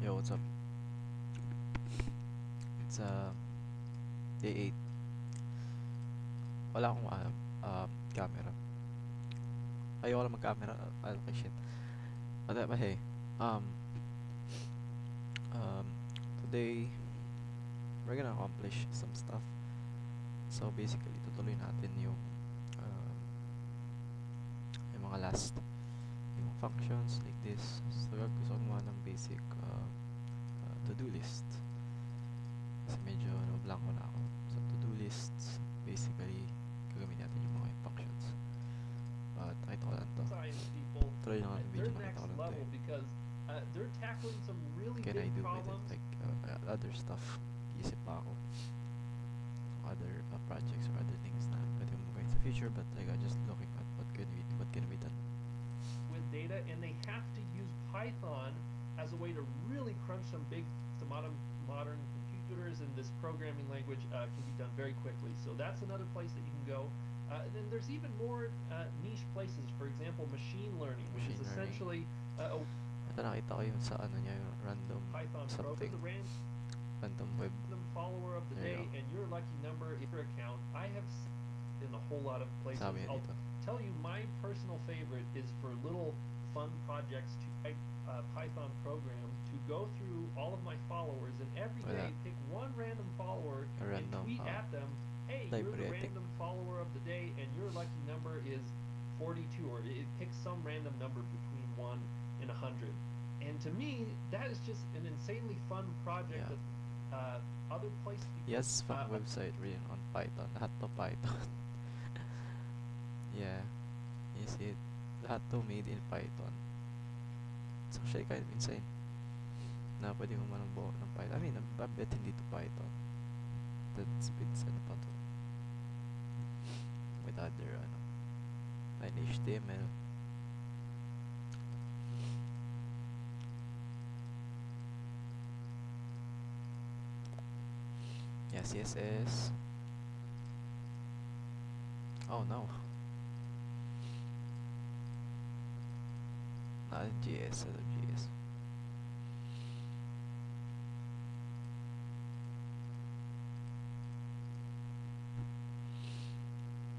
Yo, what's up? It's day 8. Wala akong camera. Ayoko lang mag-camera. Okay, shit. But hey, um, um, today we're gonna accomplish some stuff. So basically, tutuloy natin um, yung mga last yung functions like this. So gusto ko gumawa ng basic to-do list. Kasi medyo blanco na ako. So to-do lists, basically, gagamitin natin yung mga functions. But nakita ko lang to. Science people Tuloy lang ang video, they're nakita next ko lang to level eh. because they're tackling some really Can I big do with it? problems. Like other stuff. Iisip pa ako. Other projects or other things na pwede mong gawin sa future, but like just looking at what can be done. With data, and they have to use Python as a way to really crunch some modern computers, and this programming language can be done very quickly. So that's another place that you can go. Then there's even more niche places. For example, machine learning, which is essentially a Ito nakita ko yun sa ano niya, yung random Python something. program, Random web. the follower of the There you day, go. and your lucky number is your account. I have in a whole lot of places. Sabi niya I'll dito. tell you, my personal favorite is for little fun projects to write Python program to go through all of my followers, and every day pick one random follower and tweet at them, hey, you're the random follower of the day, and your lucky number is 42, or it picks some random number between 1 and 100. And to me, that is just an insanely fun project that other places. Yes, fun website written on Python. Lahat to Python. Yeah, you see it. Lahat to made in Python. It's actually kind of insane na pwede mo manang buo ng Python. I mean, I bet hindi to Python. That's bits ano pa to. With other like HTML. Yeah, CSS. Oh no. Not in GS, GS.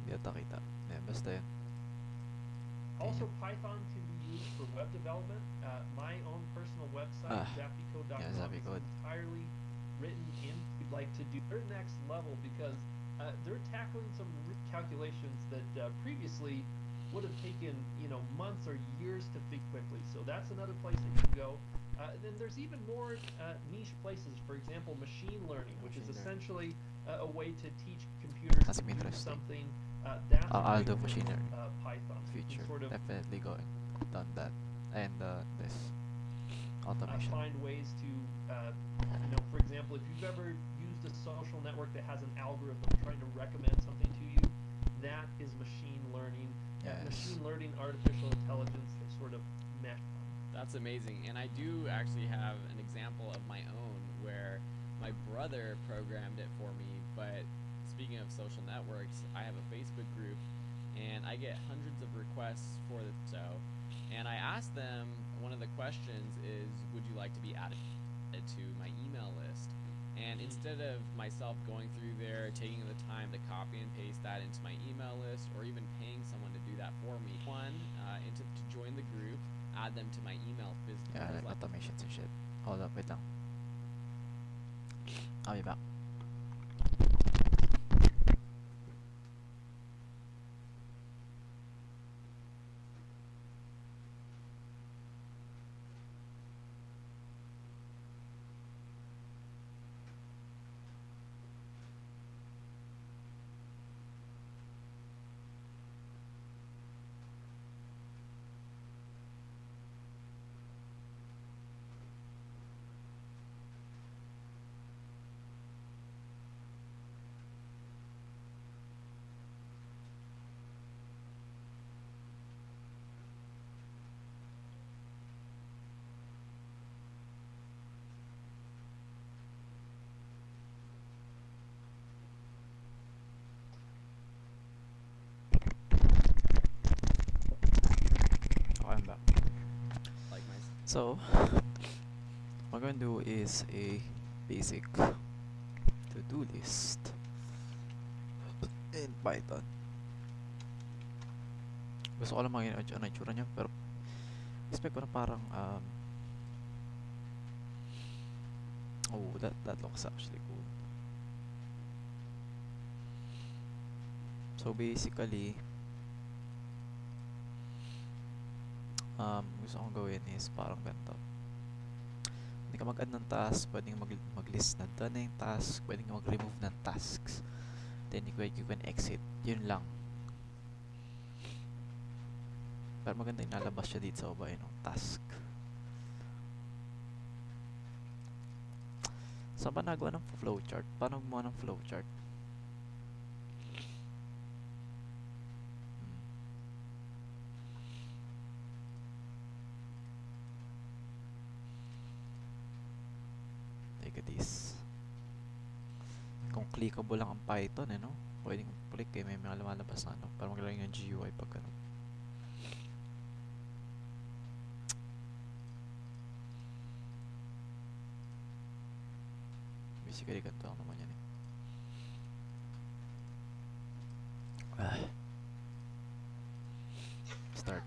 Hindi ata kita. Yeah, basta yun. Also, Python can be used for web development. My own personal website, zappycode.com, is entirely written in. We'd like to do their next level because they're tackling some calculations that previously would have taken months or years to figure quickly. So that's another place that you can go. Then there's even more niche places. For example, machine learning, which is essentially a way to teach computers to do something. That's I'll do machine learning. Python. Future, sort of definitely done that, and this automation. Find ways to, for example, if you've ever used a social network that has an algorithm trying to recommend something to you, that is machine learning. Yes. Machine learning, artificial intelligence, they sort of mesh. That's amazing, and I do actually have an example of my own where my brother programmed it for me. But speaking of social networks, I have a Facebook group, and I get hundreds of requests for the show. And I asked them, one of the questions is, would you like to be added to my email list? And instead of myself going through there, taking the time to copy and paste that into my email list, or even paying someone to do that for me, to join the group, add them to my email business. Yeah, like automations and shit. Hold up, wait lang. I'll be back. So, I'm going to do is a basic to-do list in Python. Gusto ko lang maging ano itsura niya, pero expect ko na parang oh, that looks actually cool. So basically, gusto kong gawin is parang ganito. Hindi ka mag-add ng task, pwedeng mag-list na done na yung task, pwedeng mag-remove ng tasks, then you can exit. Yun lang. Pero maganda yung nalabas siya dito sa baba yun, task. Saan ba nagawa ng flowchart? Paano gumawa ng flowchart? Take this. Kung clickable lang ang Python, no? Pwedeng click may mga lumalabas na ano, para maglalagay ng GUI pag ano. Basically, ganito lang naman yan Start.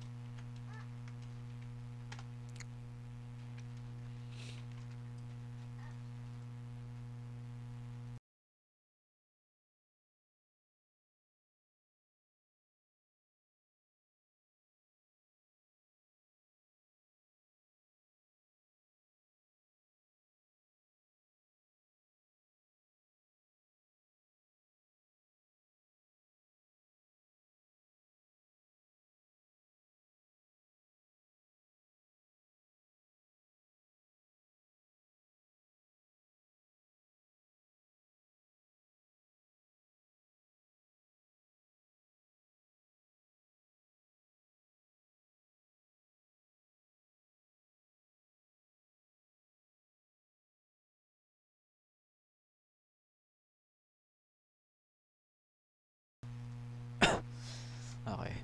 Okay.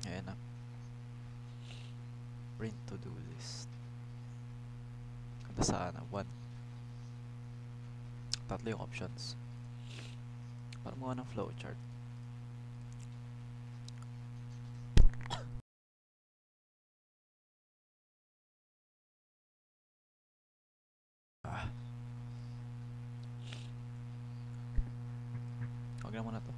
Ayan na. Print to-do list. Kanta saan na? 1. Tatlo yung options. Para mo ng flowchart. Huwag na muna to.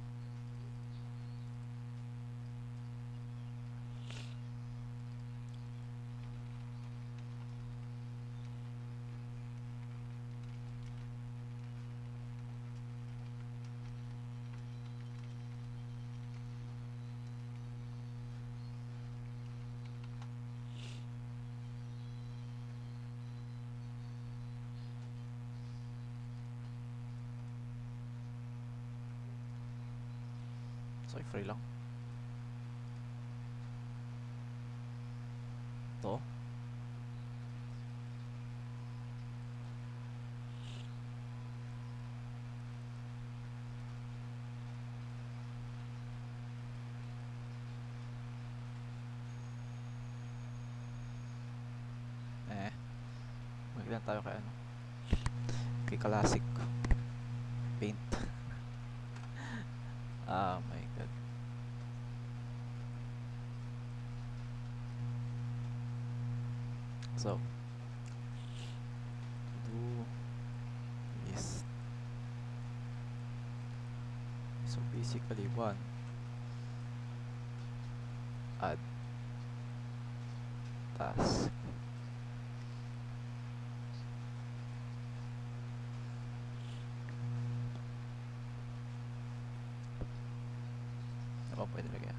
So, free lang. To. Magiglan tayo kay ano. Kay Classic Paint. Ah, my god. So, do is so basically 1 add task. Apa pwede lagyan?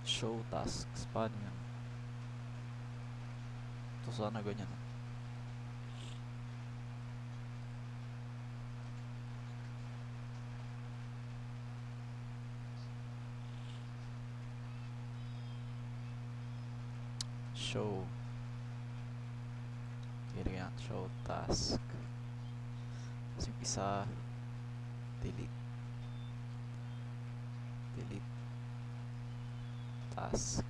Show tasks. Paano yan? Ito sana ganyan. show. Ilagay natin show task. Tapos yung isa, delete. Delete task.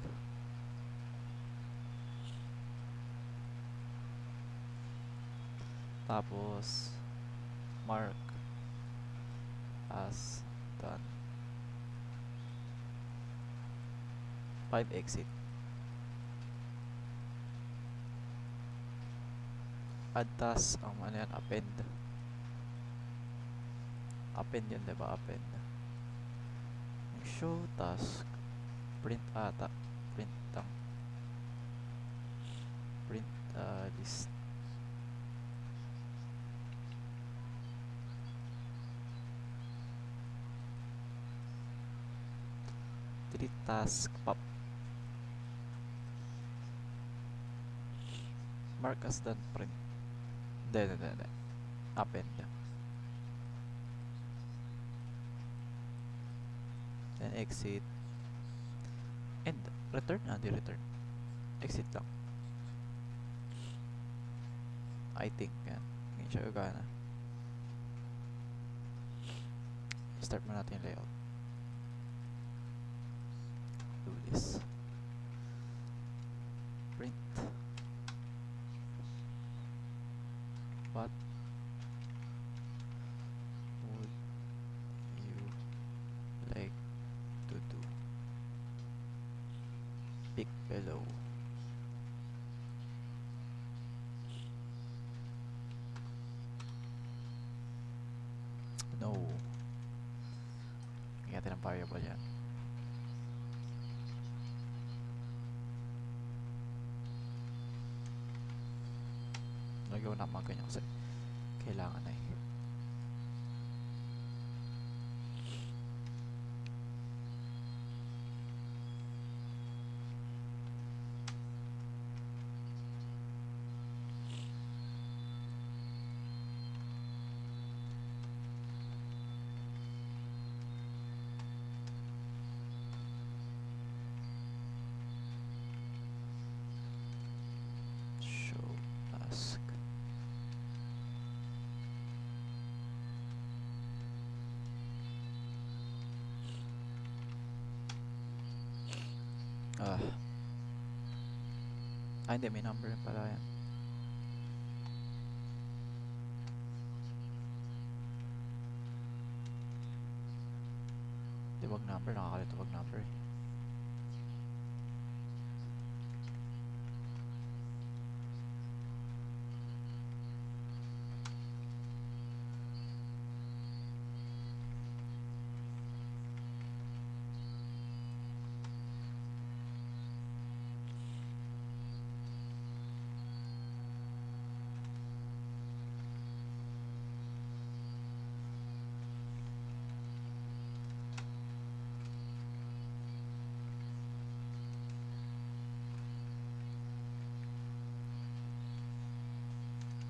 Tapos mark as done. 5 exit. Add task, ano yan, append. Append yun, diba? Append. Yung show task, print ata. Print ang print list. Delete task pop. Mark as done print. Hindi. Append. Then exit. And return. Di return. Exit lang. I think yan. Ngayon siya gagana. Start mo natin yung layout. Do this. Print. What would you like to do? Pick below. No. Lagyan natin ng variable yan. Nagawa na mga ganyan kasi kailangan na eh. Show task. Hindi, may number pala yan. Di wag number, nakakalito wag number eh.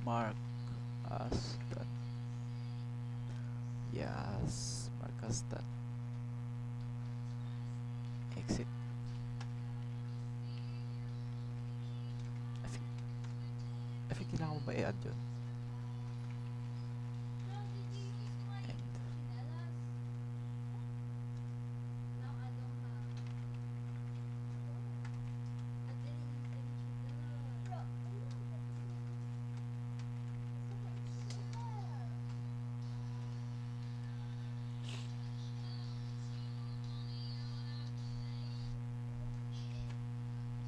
Mark as done. Yes, mark as done. Exit. I think kailangan mo ba i-add yun? End.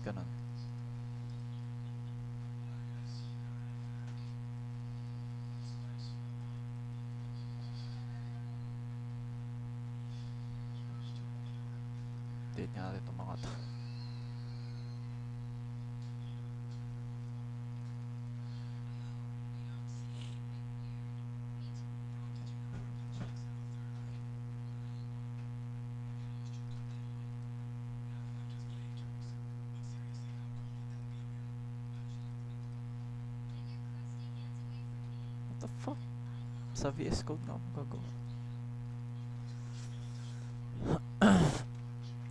Ganon. Delete nga natin itong mga to. What the fuck? Sa VS Code na ako gagawa.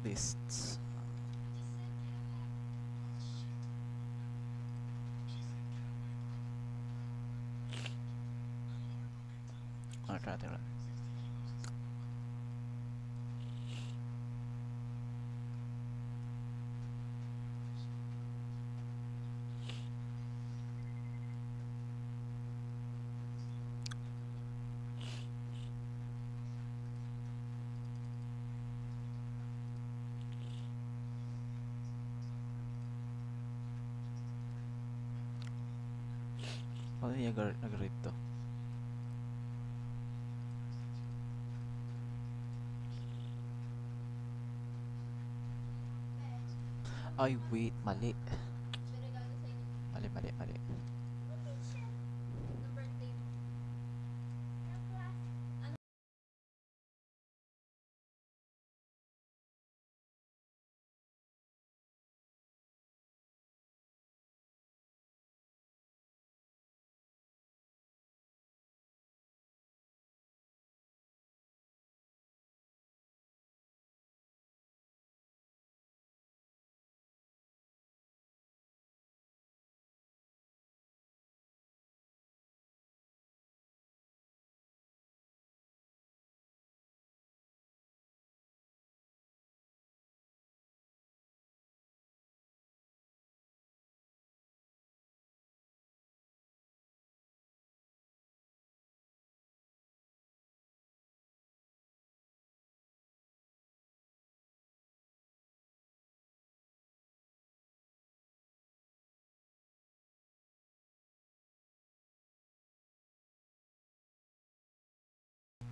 Lists. Ano try natin run? Ano yung nag-rate to? Ay, wait, mali. Mali.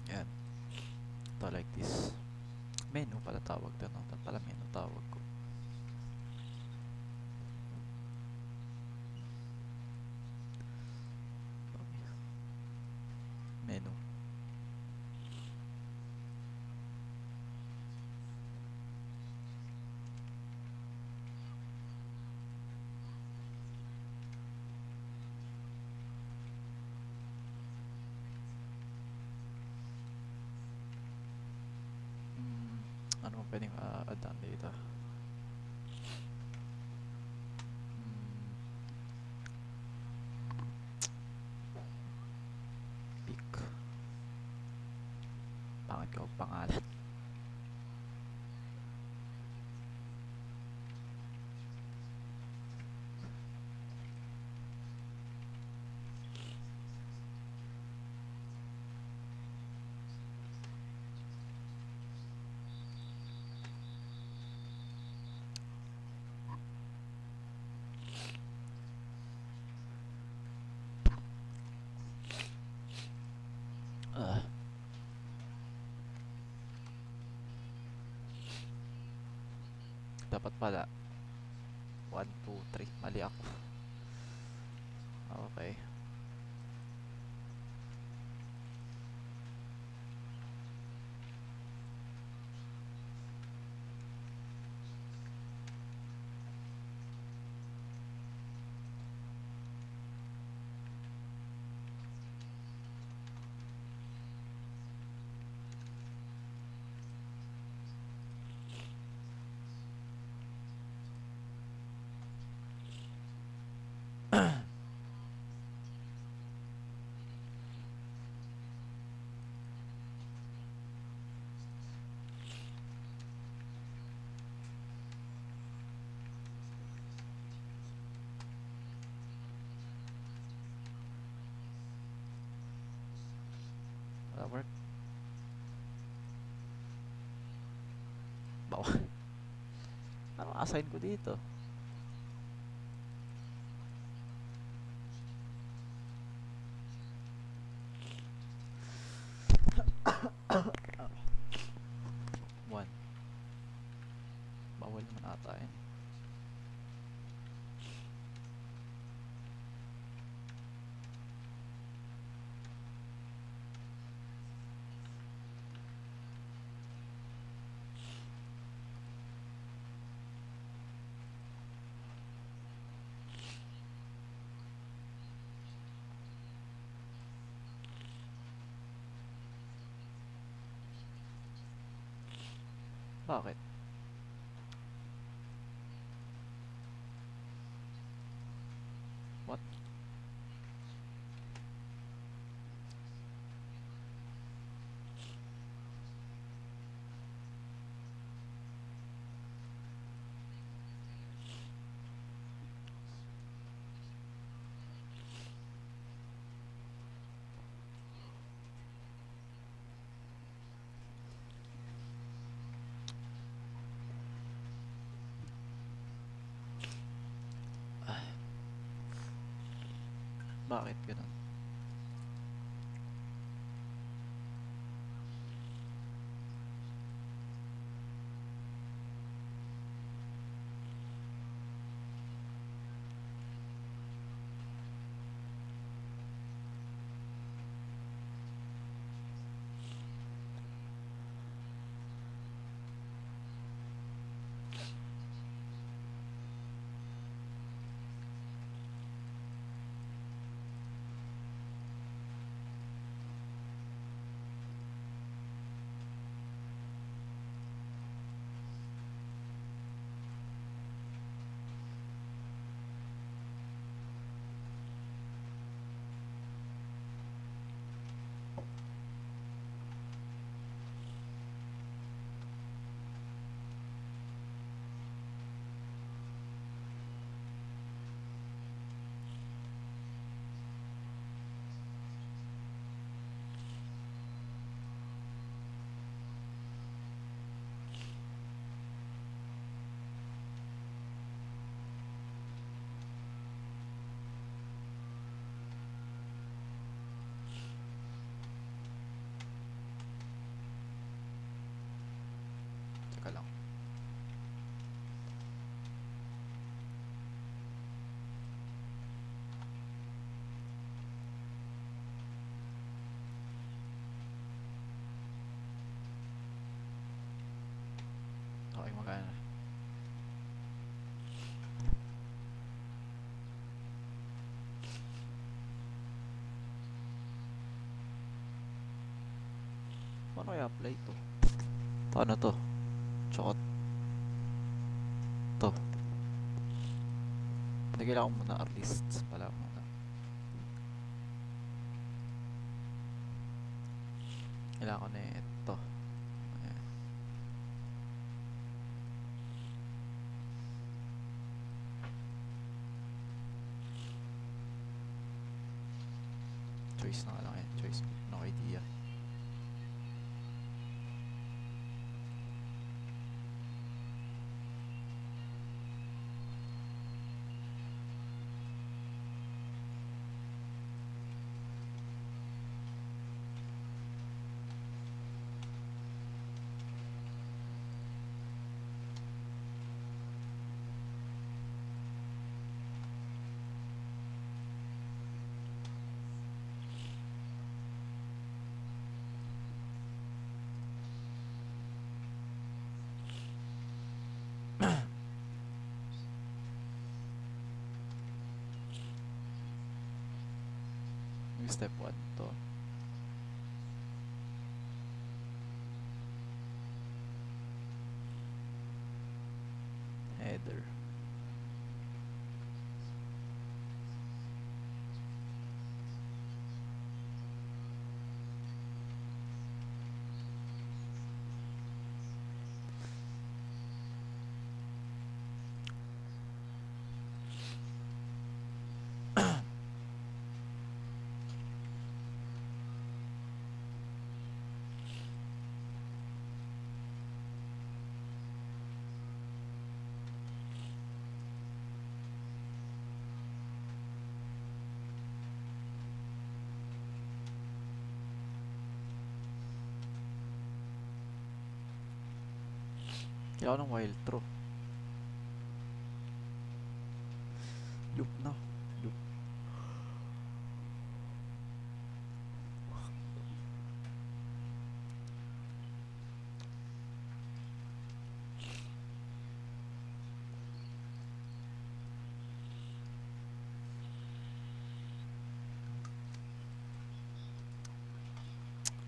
Yan. Ito like this. Menu pala tawag doon. Ito pala menu tawag ko. Menu. Ano pwedeng add-on dito? Pick. Pangit ko pangalan. Dapat pala 1, 2, 3. Mali ako. Okay. Wala work. Bawa. Ano assign ko dito? One. Bawal naman ata yun. Bakit? What? bakit ganun. Teka lang. Okay, magana. Paano kaya apply to? Paano to? Tsaka to. Hindi, kailangan ko muna artists pala muna. Kailangan ko na ito. Ayan. Choice na lang yan. Choice. No idea. Step 1 to. Header. Kailangan ng while true. Loop na. Loop.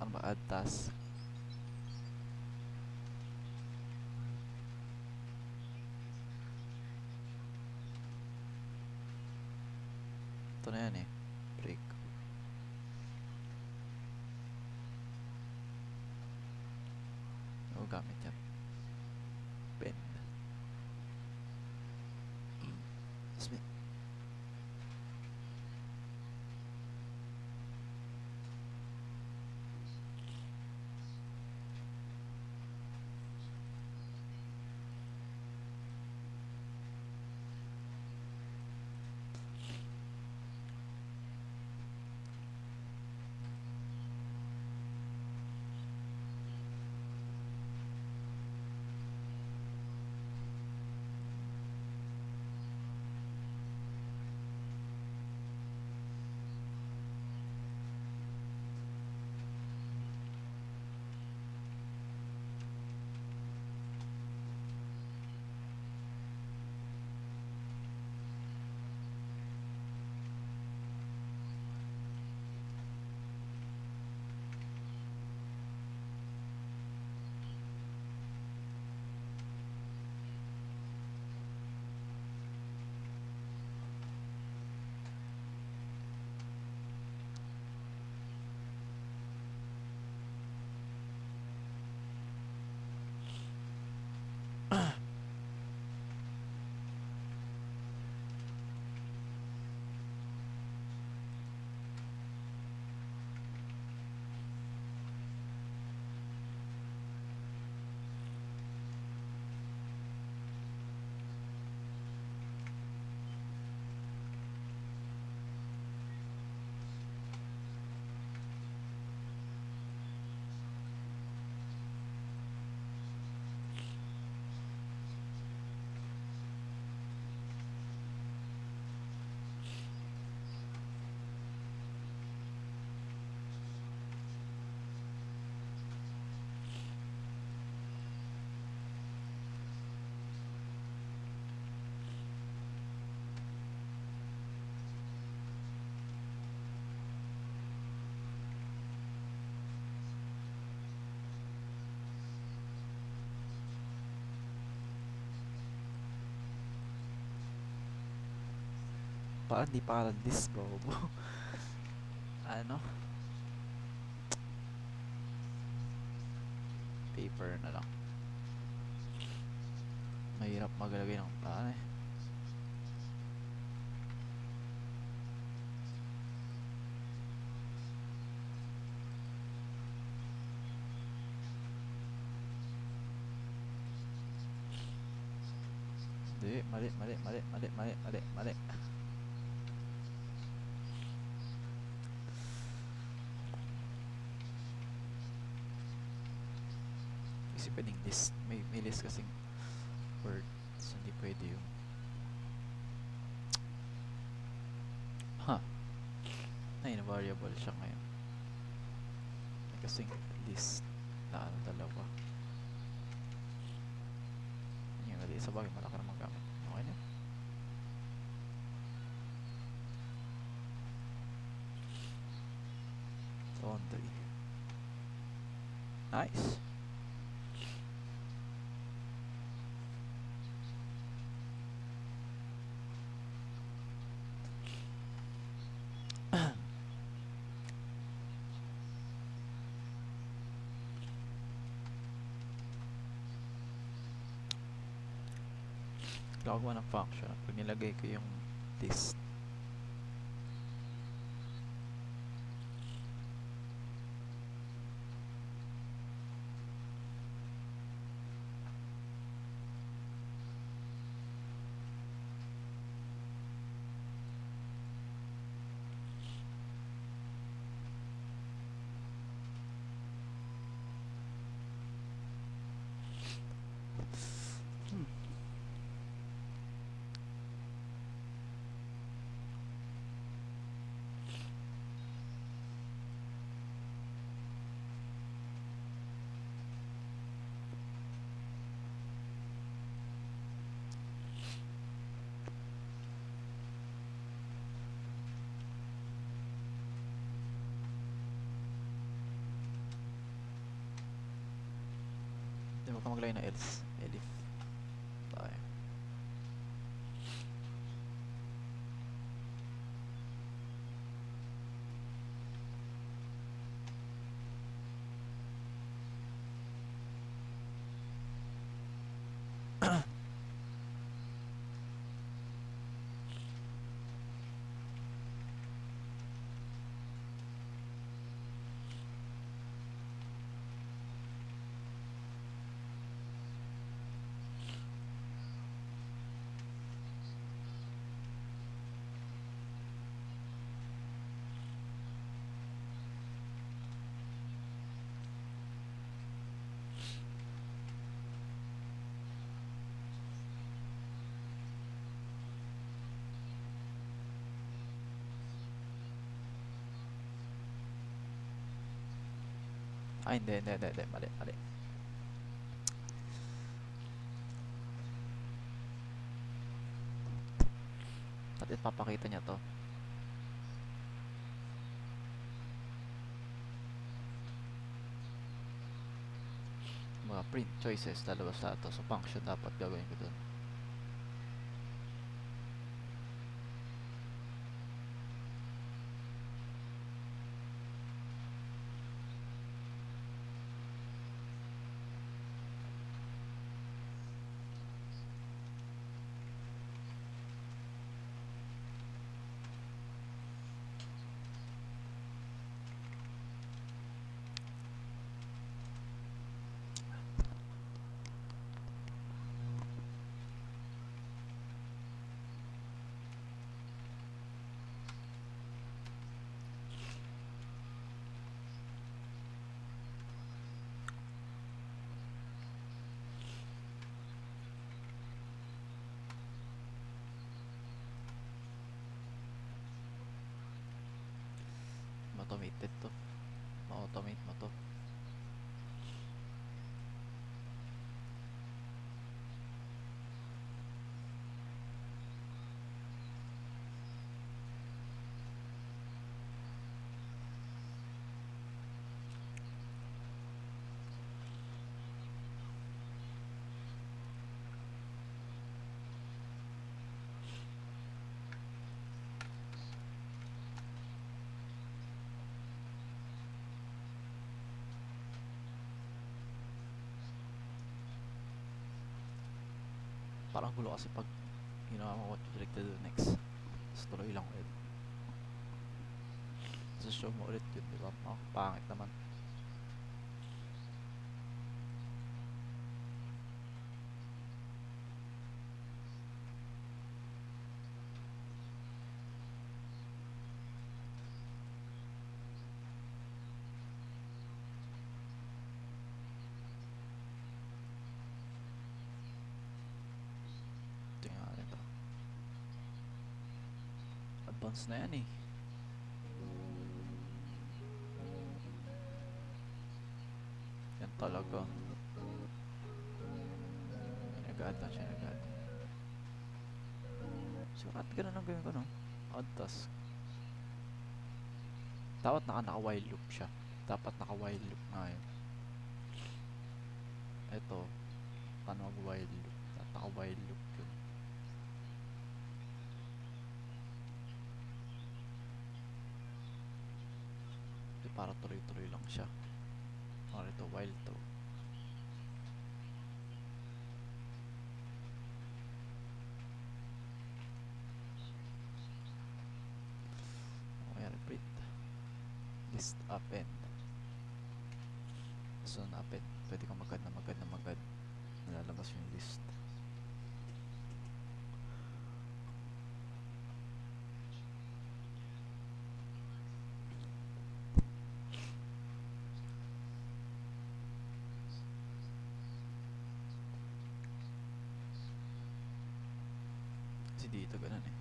Ano ba? Add task. Ito na yan eh. Break. O gamit yan. Bend. Smith. Parang di pa list, bobo. Ano? Paper na lang. Mahirap maglagay ng plano eh. Hindi, mali. Kasi pwedeng list. May list kasing words. Hindi pwede yung ay, variable siya ngayon. May kasing list na ano dalawa. Yung mali sa bagay, malaki naman gamit. Okay na. Laundry. Nice. Gagawa ng function pag nilagay ko yung list. Hindi mo ka maglagay na else. Elif. Tayo. Ay, hindi. Mali. At ipapakita niya to. Mga print choices, lalabas sa ito. So, function dapat gagawin ko dun. Automated to. Ma-automate mo to. Parang gulo kasi pag ginawa mo what would you like to do next. Tapos tuloy lang ulit. Tapos show mo ulit yun, diba? Pangit naman. Tingnan natin to. Advance na yan eh. Yan talaga. Sinagad na, sinagad. Sigurado ganun ang gawin ko, no? Odd task. Dapat naka-while loop siya. Dapat naka-while loop nga yun. Ito, paano mag-while loop? Naka-while loop yun. Di para tuloy-tuloy lang siya. Or ito, while to. Okay, repeat. List append. So, append. Pwede kang magad na magad na magad. Nalalabas yung list. Kasi dito ganun eh.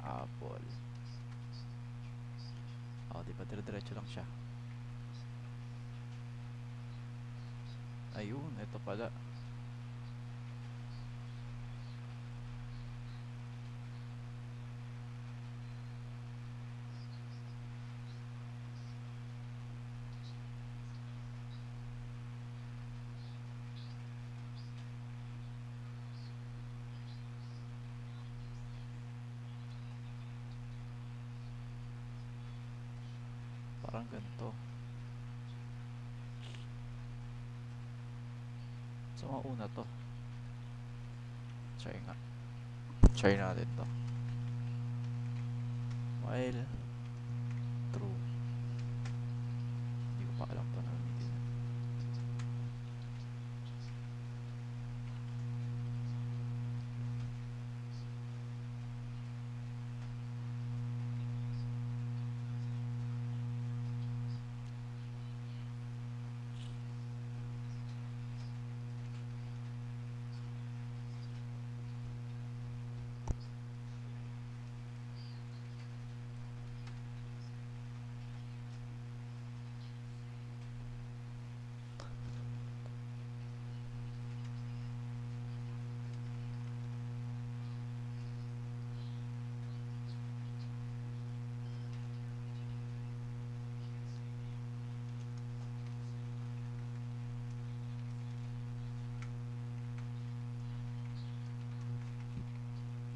Apple. Oh, di ba dire-diretso lang siya. Ayun, ito pala. Parang ganito. So, mauna to. Try nga. Try natin to. While true. Hindi ko pa alam pa na hindi.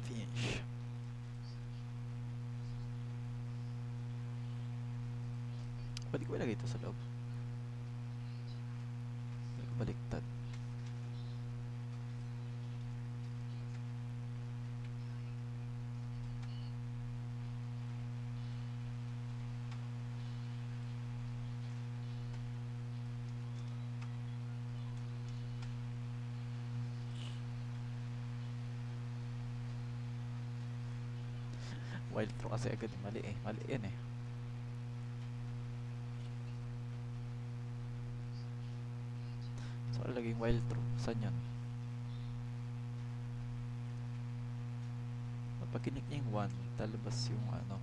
Finish. Pwede ko ilagay ito sa loob. Pwede ko baliktad. While true kasi agad mali eh. Mali yan eh. So, laging while true. Saan yun? Pag kinik niya yung 1, lalabas yung ano.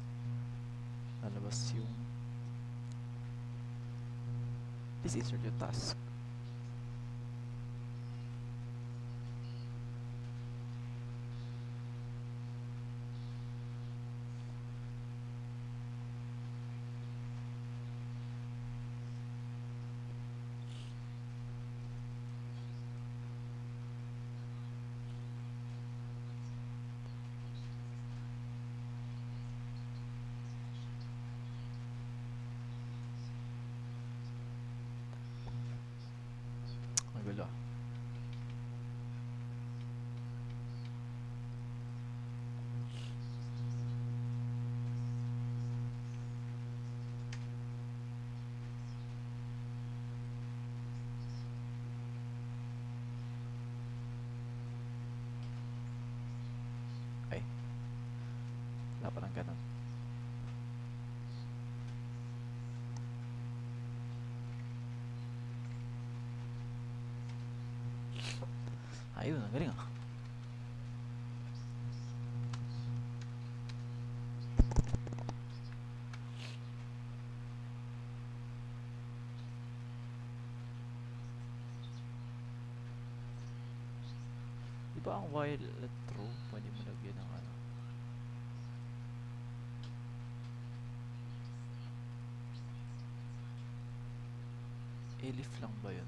Lalabas yung please insert your task. parang ganun. Ayun, ang galing ah. Di ba ang violet throw, pwede mo lagyan ng ano? Elif lang ba yun?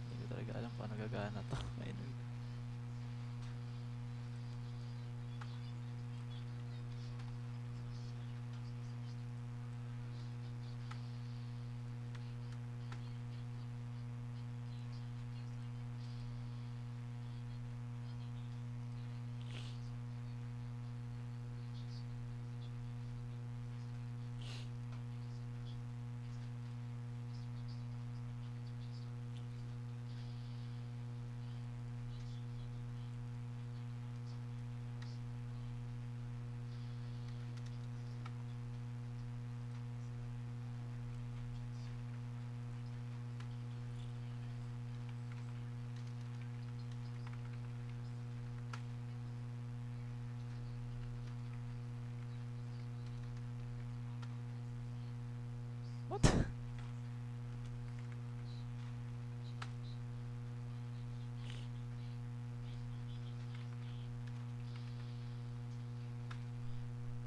Hindi ko talaga alam paano gagana to. Ayun. What?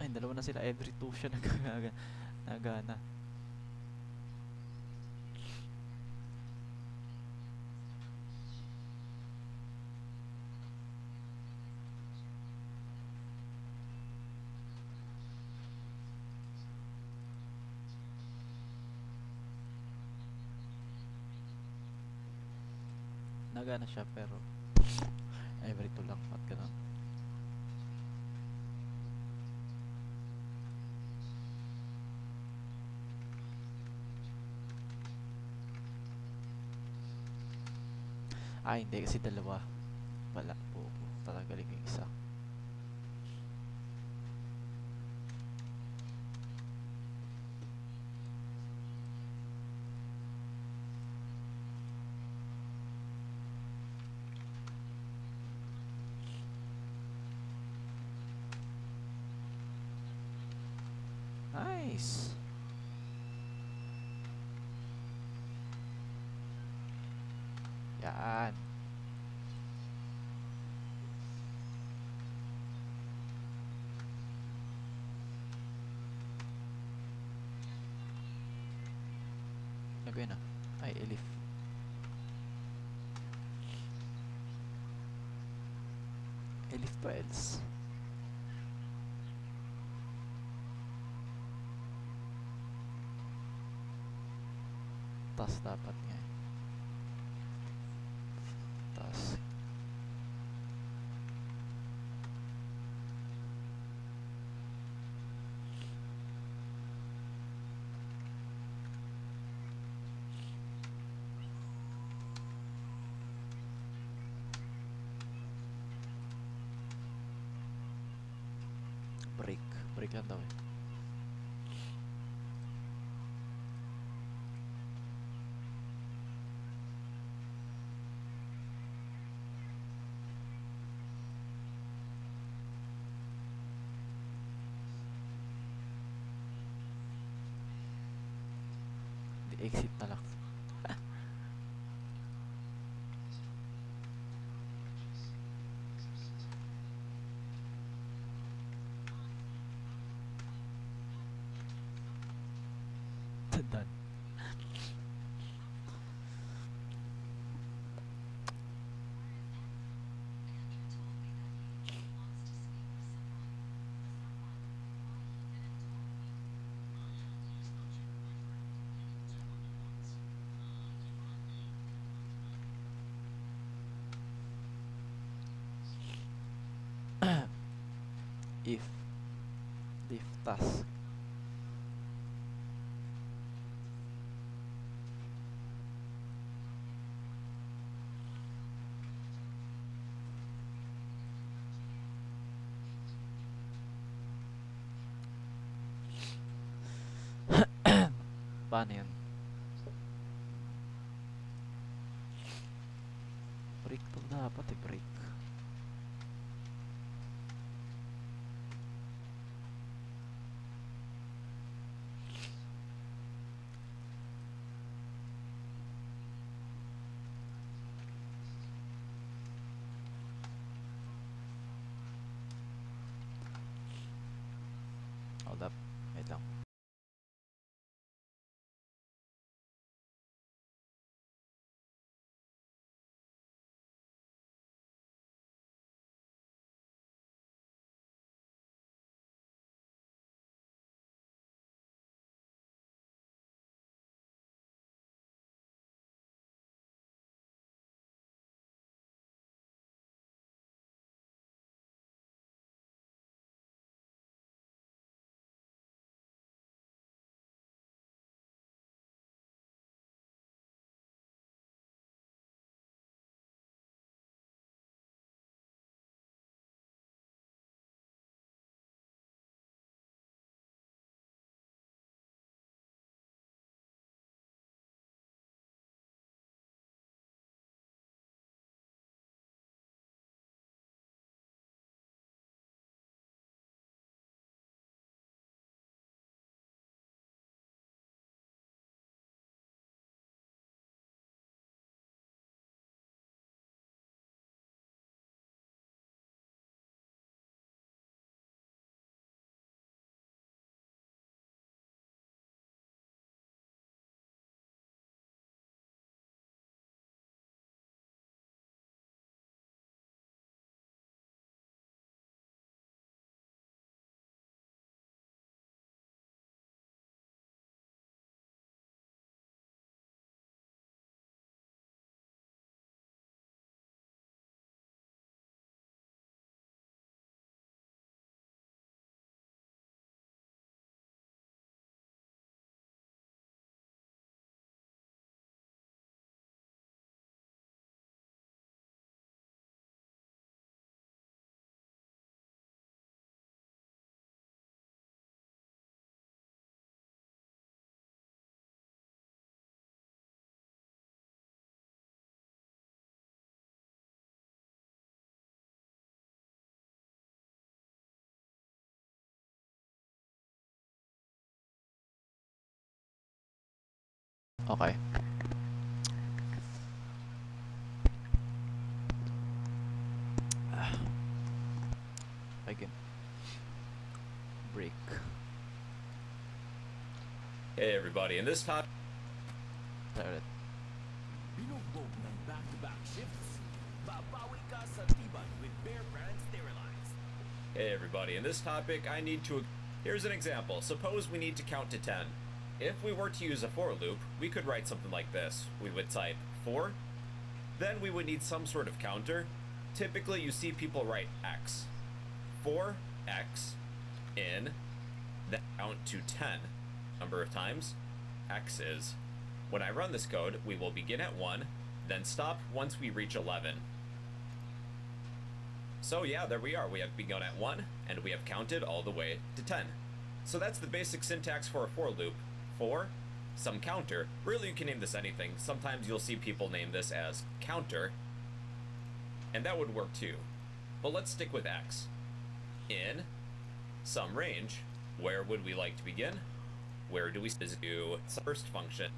Ay, dalawa na sila. Every 2 siya nagana. Nagana siya pero every 2 lang. At ganun. Ay, hindi kasi dalawa. Wala po. Tatanggalin ko yung isa. Nice. Yan. Ano yun ah? Ay, Elif. Elif Pels. Tas dapat nga. Tas. Break. Break lang daw eh. Exit na lang. Done. if task. Paano yun? Break to dapat break. Hold up. Wait lang. Okay. Again. Break. Hey everybody, in this top Alright. Binugbog ng back-to-back shifts. Babawi ka sa tiban with Bear Brand Sterilized. Hey everybody, in this topic I need to... Here's an example. Suppose we need to count to 10. If we were to use a for loop, we could write something like this. We would type 4, then we would need some sort of counter. Typically you see people write x. 4x in, then count to 10. Number of times x is. When I run this code, we will begin at 1, then stop once we reach 11. So yeah, there we are. We have begun at 1, and we have counted all the way to 10. So that's the basic syntax for a for loop. For, some counter. Really, you can name this anything. Sometimes you'll see people name this as counter, and that would work too. But let's stick with x. In some range, where would we like to begin? Where do we do first function?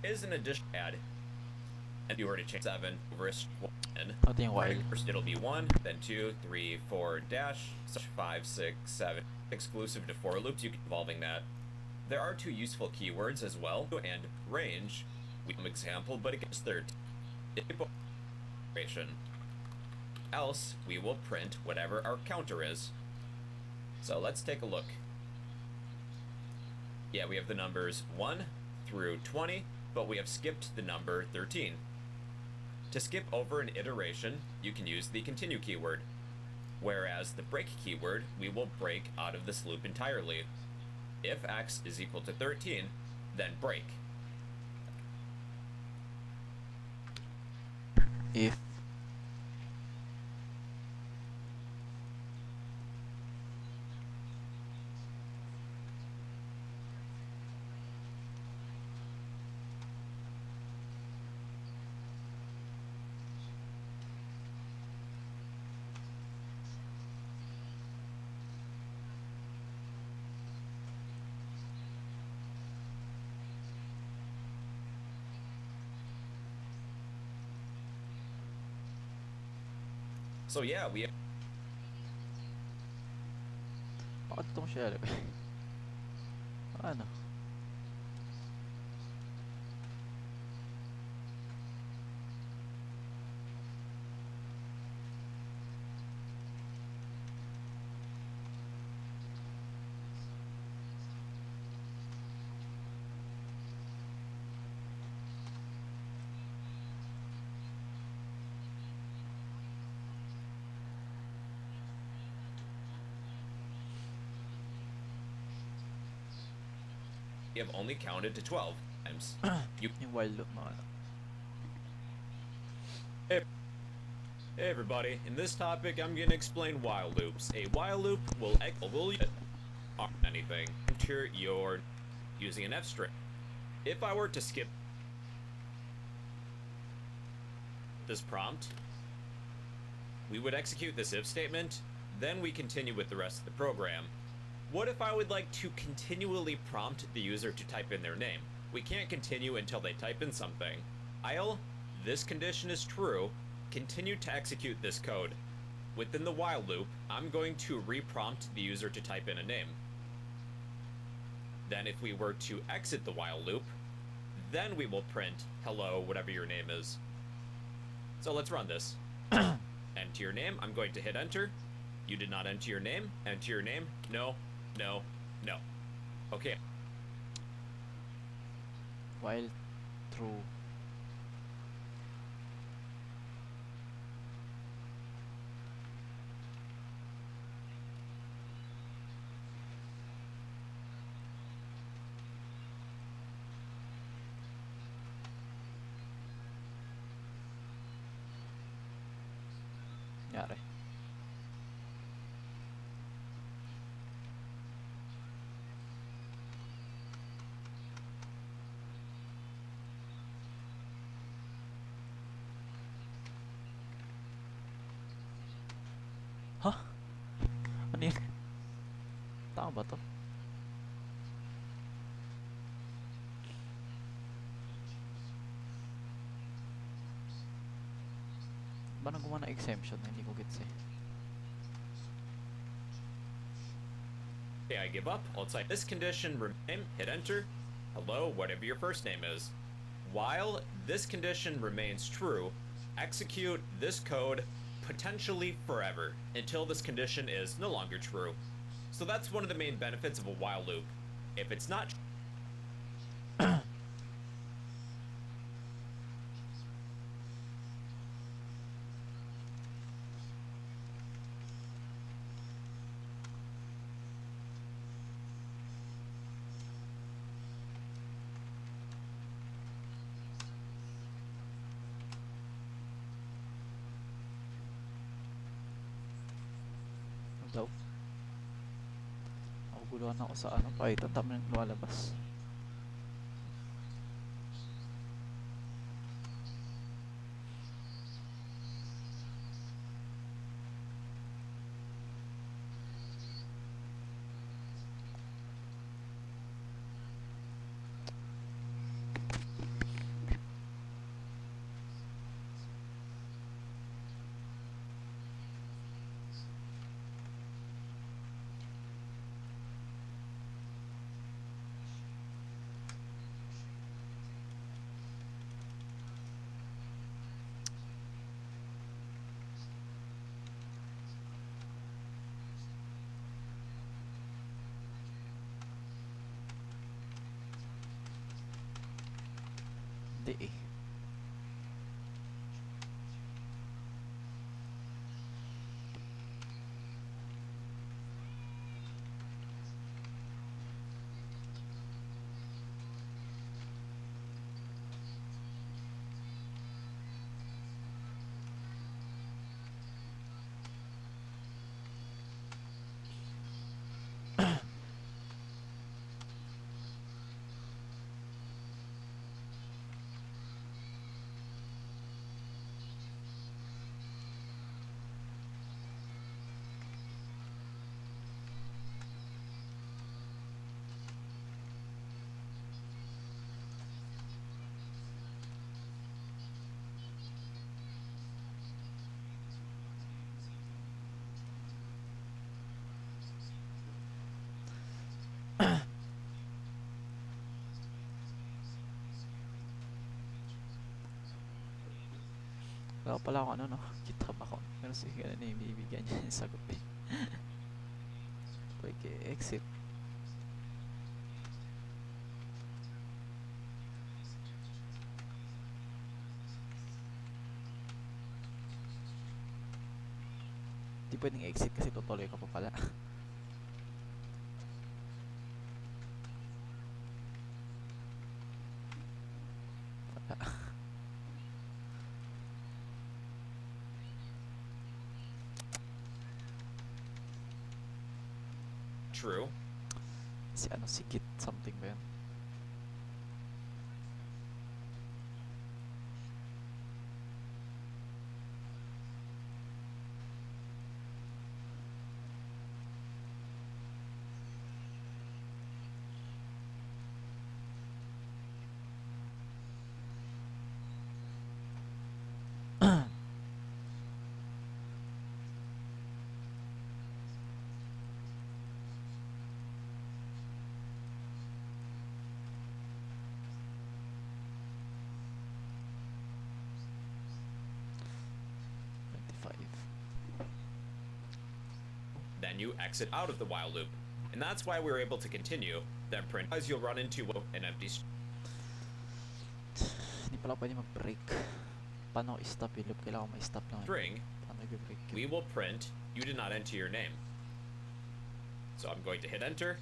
Is an addition add, and if you were to change 7 over 1, first it'll be 1, then 2, 3, 4 dash, 5, 6, 7. Exclusive to for loops, you keep evolving that. There are 2 useful keywords as well, and range. We have an example, but against 13. Else, we will print whatever our counter is. So let's take a look. Yeah, we have the numbers 1 through 20, but we have skipped the number 13. To skip over an iteration, you can use the continue keyword. whereas the break keyword, we will break out of this loop entirely. If x is equal to 13, then break. If So yeah, we have... bakit itong share? Ano? We have only counted to 12 times. Yung while loop na ano. Hey everybody, in this topic I'm going to explain while loops. A while loop will anything enter your using an F string. If I were to skip this prompt, we would execute this if statement, then we continue with the rest of the program. What if I would like to continually prompt the user to type in their name? We can't continue until they type in something. While this condition is true, continue to execute this code. Within the while loop, I'm going to reprompt the user to type in a name. Then if we were to exit the while loop, then we will print hello, whatever your name is. So let's run this. Enter your name, I'm going to hit enter. You did not enter your name, enter your name, no, no, no. Okay. While true. Yari. Hah? Ano yun? Tama ba to? Ba nang gumawa ng exemption? Hindi ko gets eh. Okay, I give up. I'll type this condition, remain, hit enter. Hello, whatever your first name is. While this condition remains true, execute this code potentially forever until this condition is no longer true. So that's one of the main benefits of a while loop. If it's not daw. Guluhan ako sa ano, Python, tama nang lumalabas. Hindi eh. Wala pala akong ano, no? GitHub account. Pero sige, ano yung bibigyan niya yung sagot eh. Pwede exit. Di pwedeng exit kasi tutuloy ka pa pala. True. Si ano, si Git something ba yun? Then you exit out of the while loop. And that's why we were able to continue, then print as you'll run into an empty Hindi pala pwede mag-break. Paano ko i-stop yung loop? Kailangan ko ma-stop lang. string. Paano i-break yun? We will print you did not enter your name. So I'm going to hit enter.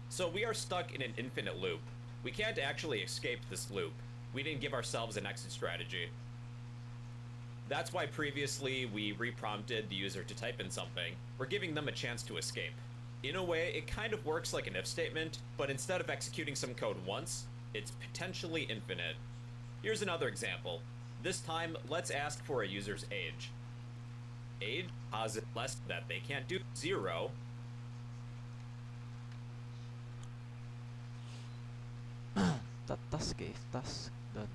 So we are stuck in an infinite loop. We can't actually escape this loop. We didn't give ourselves an exit strategy. That's why previously we reprompted the user to type in something. We're giving them a chance to escape. In a way, it kind of works like an if statement, but instead of executing some code once, it's potentially infinite. Here's another example. This time, let's ask for a user's age. Age, posit less that they can't do 0. Task eh. Task done.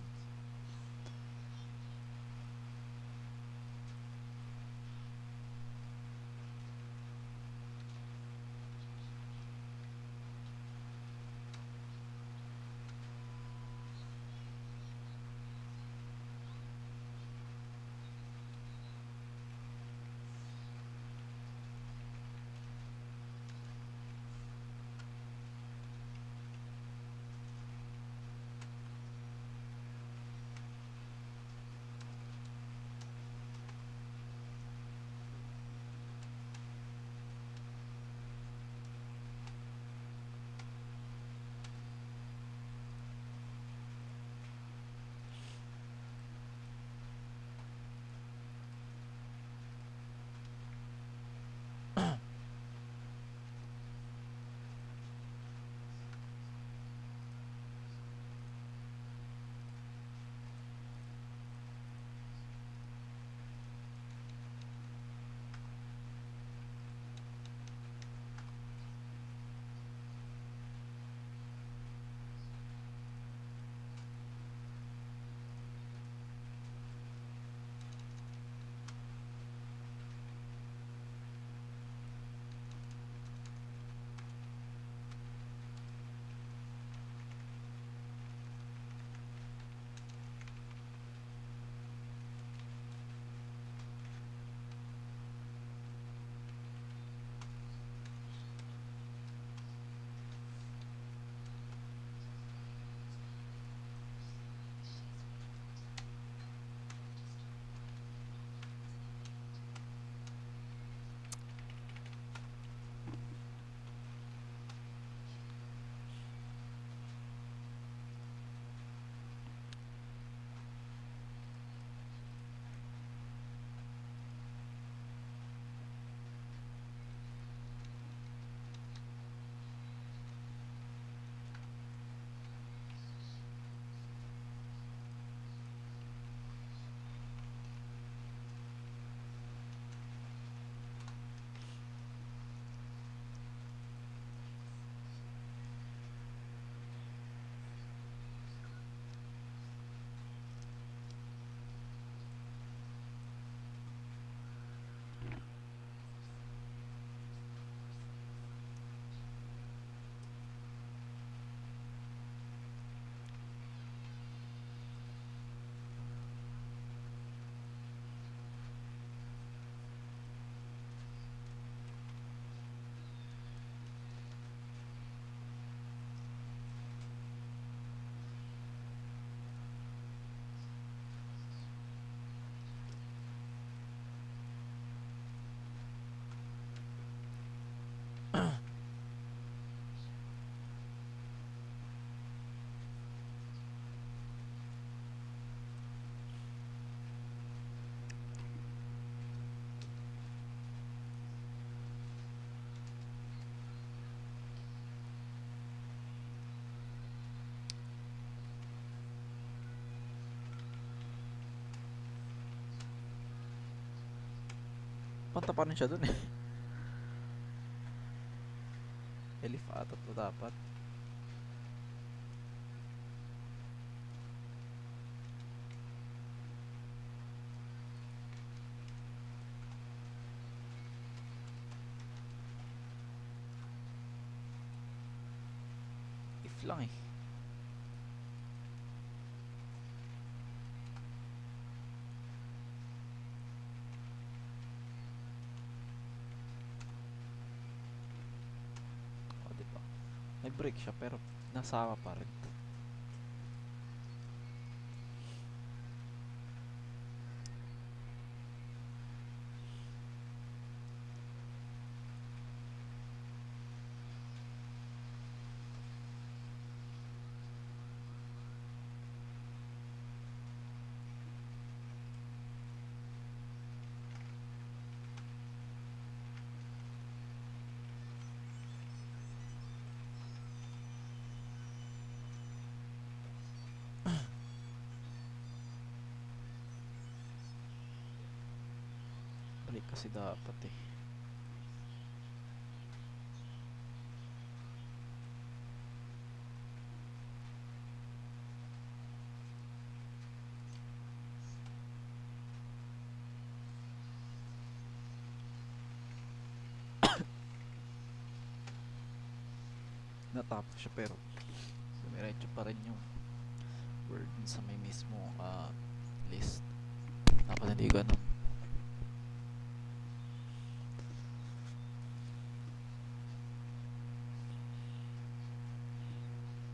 Punta pa rin siya dun eh. Elif ata to dapat. If lang eh. O diba? Nag-break siya pero nasama pa rin. Break kasi dapat eh. Natapos siya pero dumiretso pa rin yung word sa may mismo list. Dapat hindi ganun.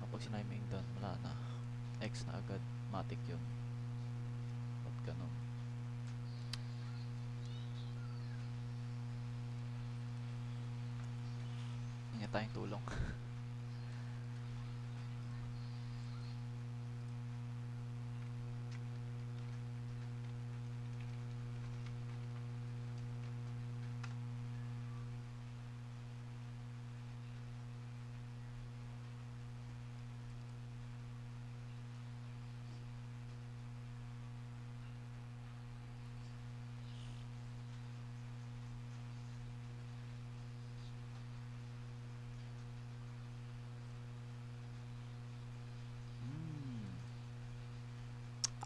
Kapag sinabi mo yung done, wala na. X na agad. Matic yun. Ba't ganun? Hinga tayong tulong.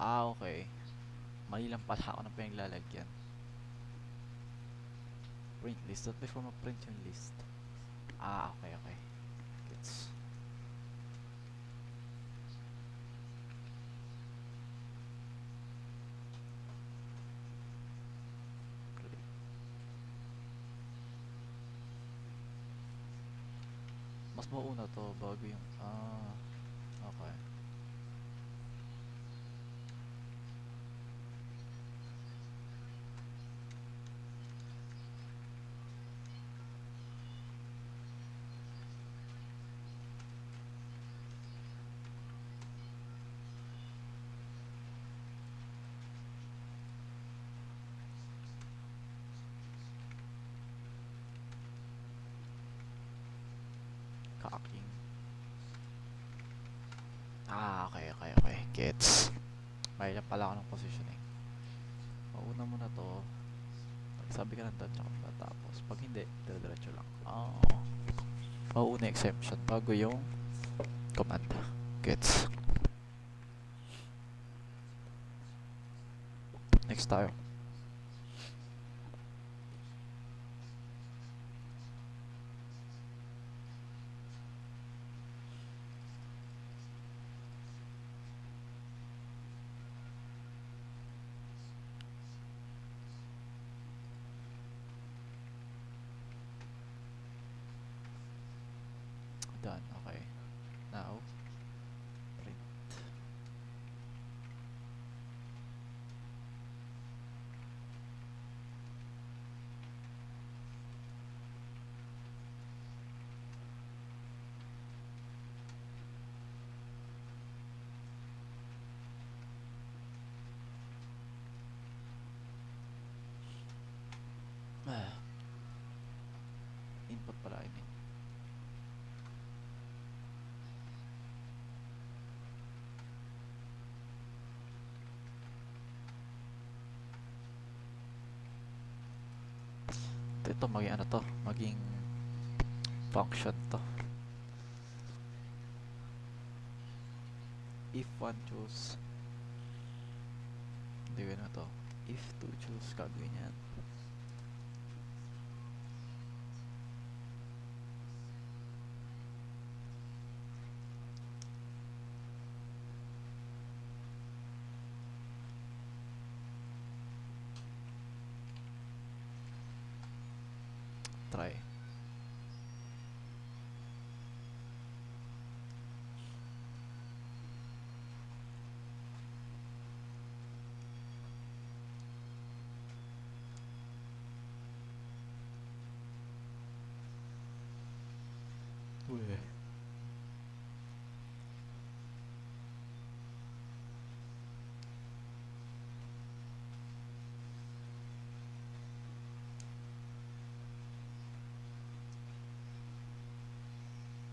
Okay. Mali lang pala ako ng pinaglalagyan. Print list. Not before ma-print yung list. Okay, okay. Gets. Mas mauna to bago yung okay. Cocking. Okay, okay, okay. Gets. May lang pala ako ng positioning. Mauna mo na to. Pag sabi ka ng done, tsaka tapos. Pag hindi, diretso lang. Mauna exemption bago yung command. Gets. Next tayo. Done. Okay. Now, print. Input pala, I mean. ito maging ano to, maging function to. If one choose, hindi ko na to. If two choose, gagawin yan. Try. Uy.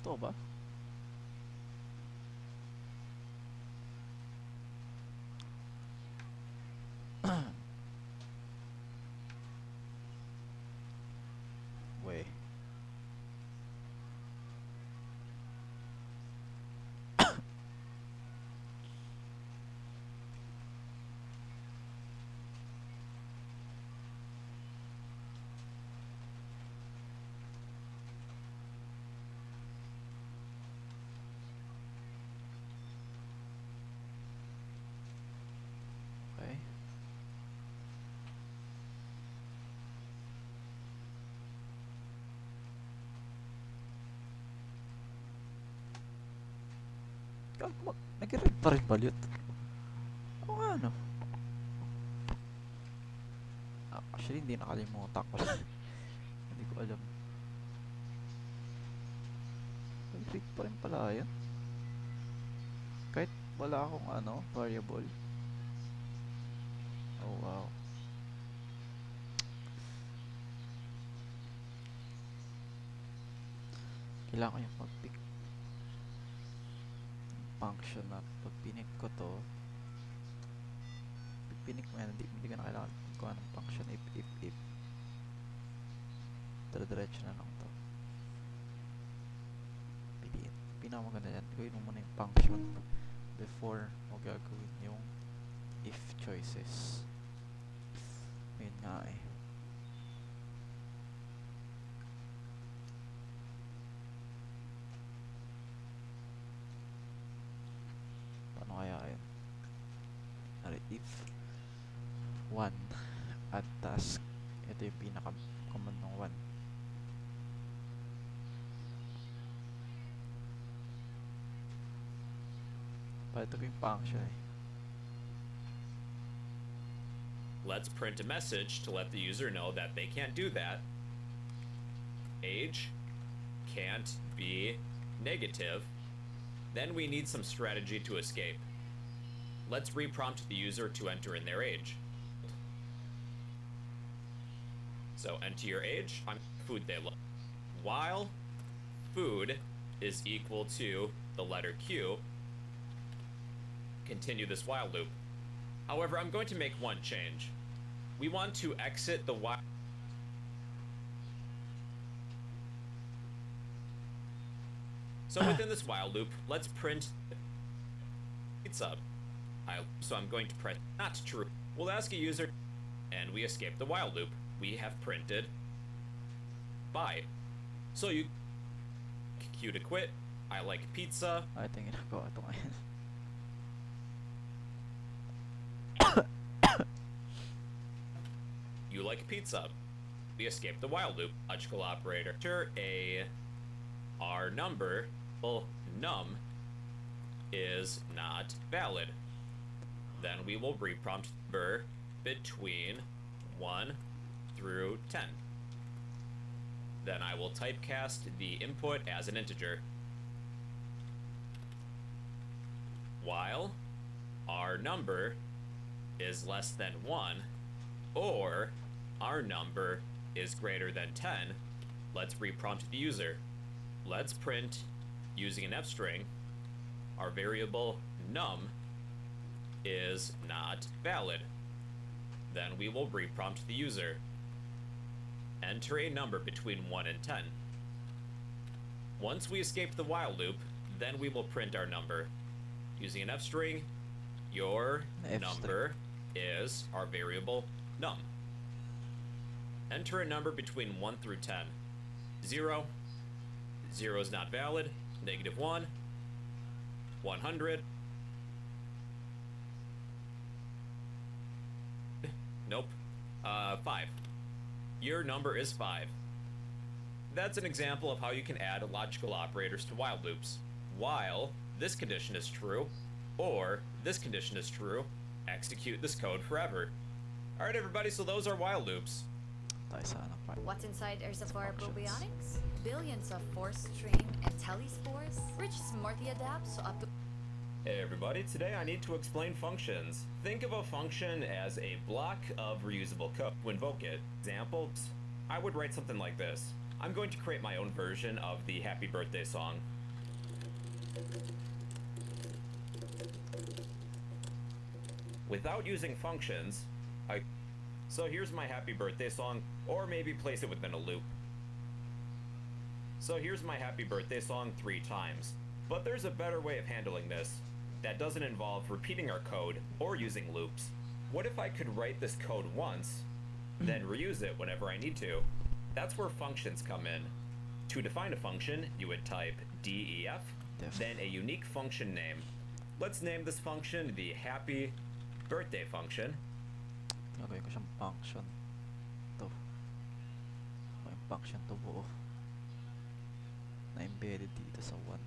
Ito ba? Wait. Okay. Nag-read pa rin balyot. Oo nga no. Actually hindi nakalimutan ko. Hindi ko alam. Nag-read pa rin pala yun. Kahit wala akong ano, variable. Oh wow. Kailangan ko yung pag-pick function na pag pinik ko to, pinik mo yan, hindi ka na kailangan kung anong function. If diretso na lang to. Pinakamaganda yan, gawin mo muna yung function before mo gagawin yung if choices. Yun nga eh. Paano kaya yun? If one at task, ito yung pinaka-command ng one. Ito yung function eh. Let's print a message to let the user know that they can't do that. Age can't be negative. Then we need some strategy to escape. Let's reprompt the user to enter in their age. So enter your age on food they love. While food is equal to the letter Q, continue this while loop. However, I'm going to make one change. We want to exit the while. So within this while loop, let's print pizza. So I'm going to press not true. We'll ask a user, and we escape the while loop. We have printed bye. So you Q to quit. I like pizza. I think ginagawa ito ngayon. You like pizza. We escape the while loop. Logical operator. Enter our number, well, num, is not valid. Then we will reprompt number between 1 through 10. Then I will typecast the input as an integer. While our number is less than 1, or our number is greater than 10, let's reprompt the user. Let's print, using an f string, our variable num is not valid. Then we will reprompt the user. enter a number between 1 and 10. Once we escape the while loop, then we will print our number. Using an f string, your number is our variable num. Enter a number between 1 through 10. 0. 0 is not valid. -1. 100. Nope. 5. Your number is 5. That's an example of how you can add logical operators to while loops. While this condition is true, or this condition is true, execute this code forever. Alright everybody, so those are while loops. What's inside Reservoir Probionics? Billions of force string and telespores, which smartly adapts to up to... Hey everybody, today I need to explain functions. Think of a function as a block of reusable code. To invoke it, examples, I would write something like this. I'm going to create my own version of the happy birthday song. Without using functions, so here's my happy birthday song, or maybe place it within a loop. So here's my happy birthday song 3 times. But there's a better way of handling this that doesn't involve repeating our code or using loops. What if I could write this code once, then reuse it whenever I need to? That's where functions come in. To define a function, you would type def, then a unique function name. Let's name this function the happy birthday function. Gagawin ko siyang function. To. May function to buo. Na embedded dito sa 1.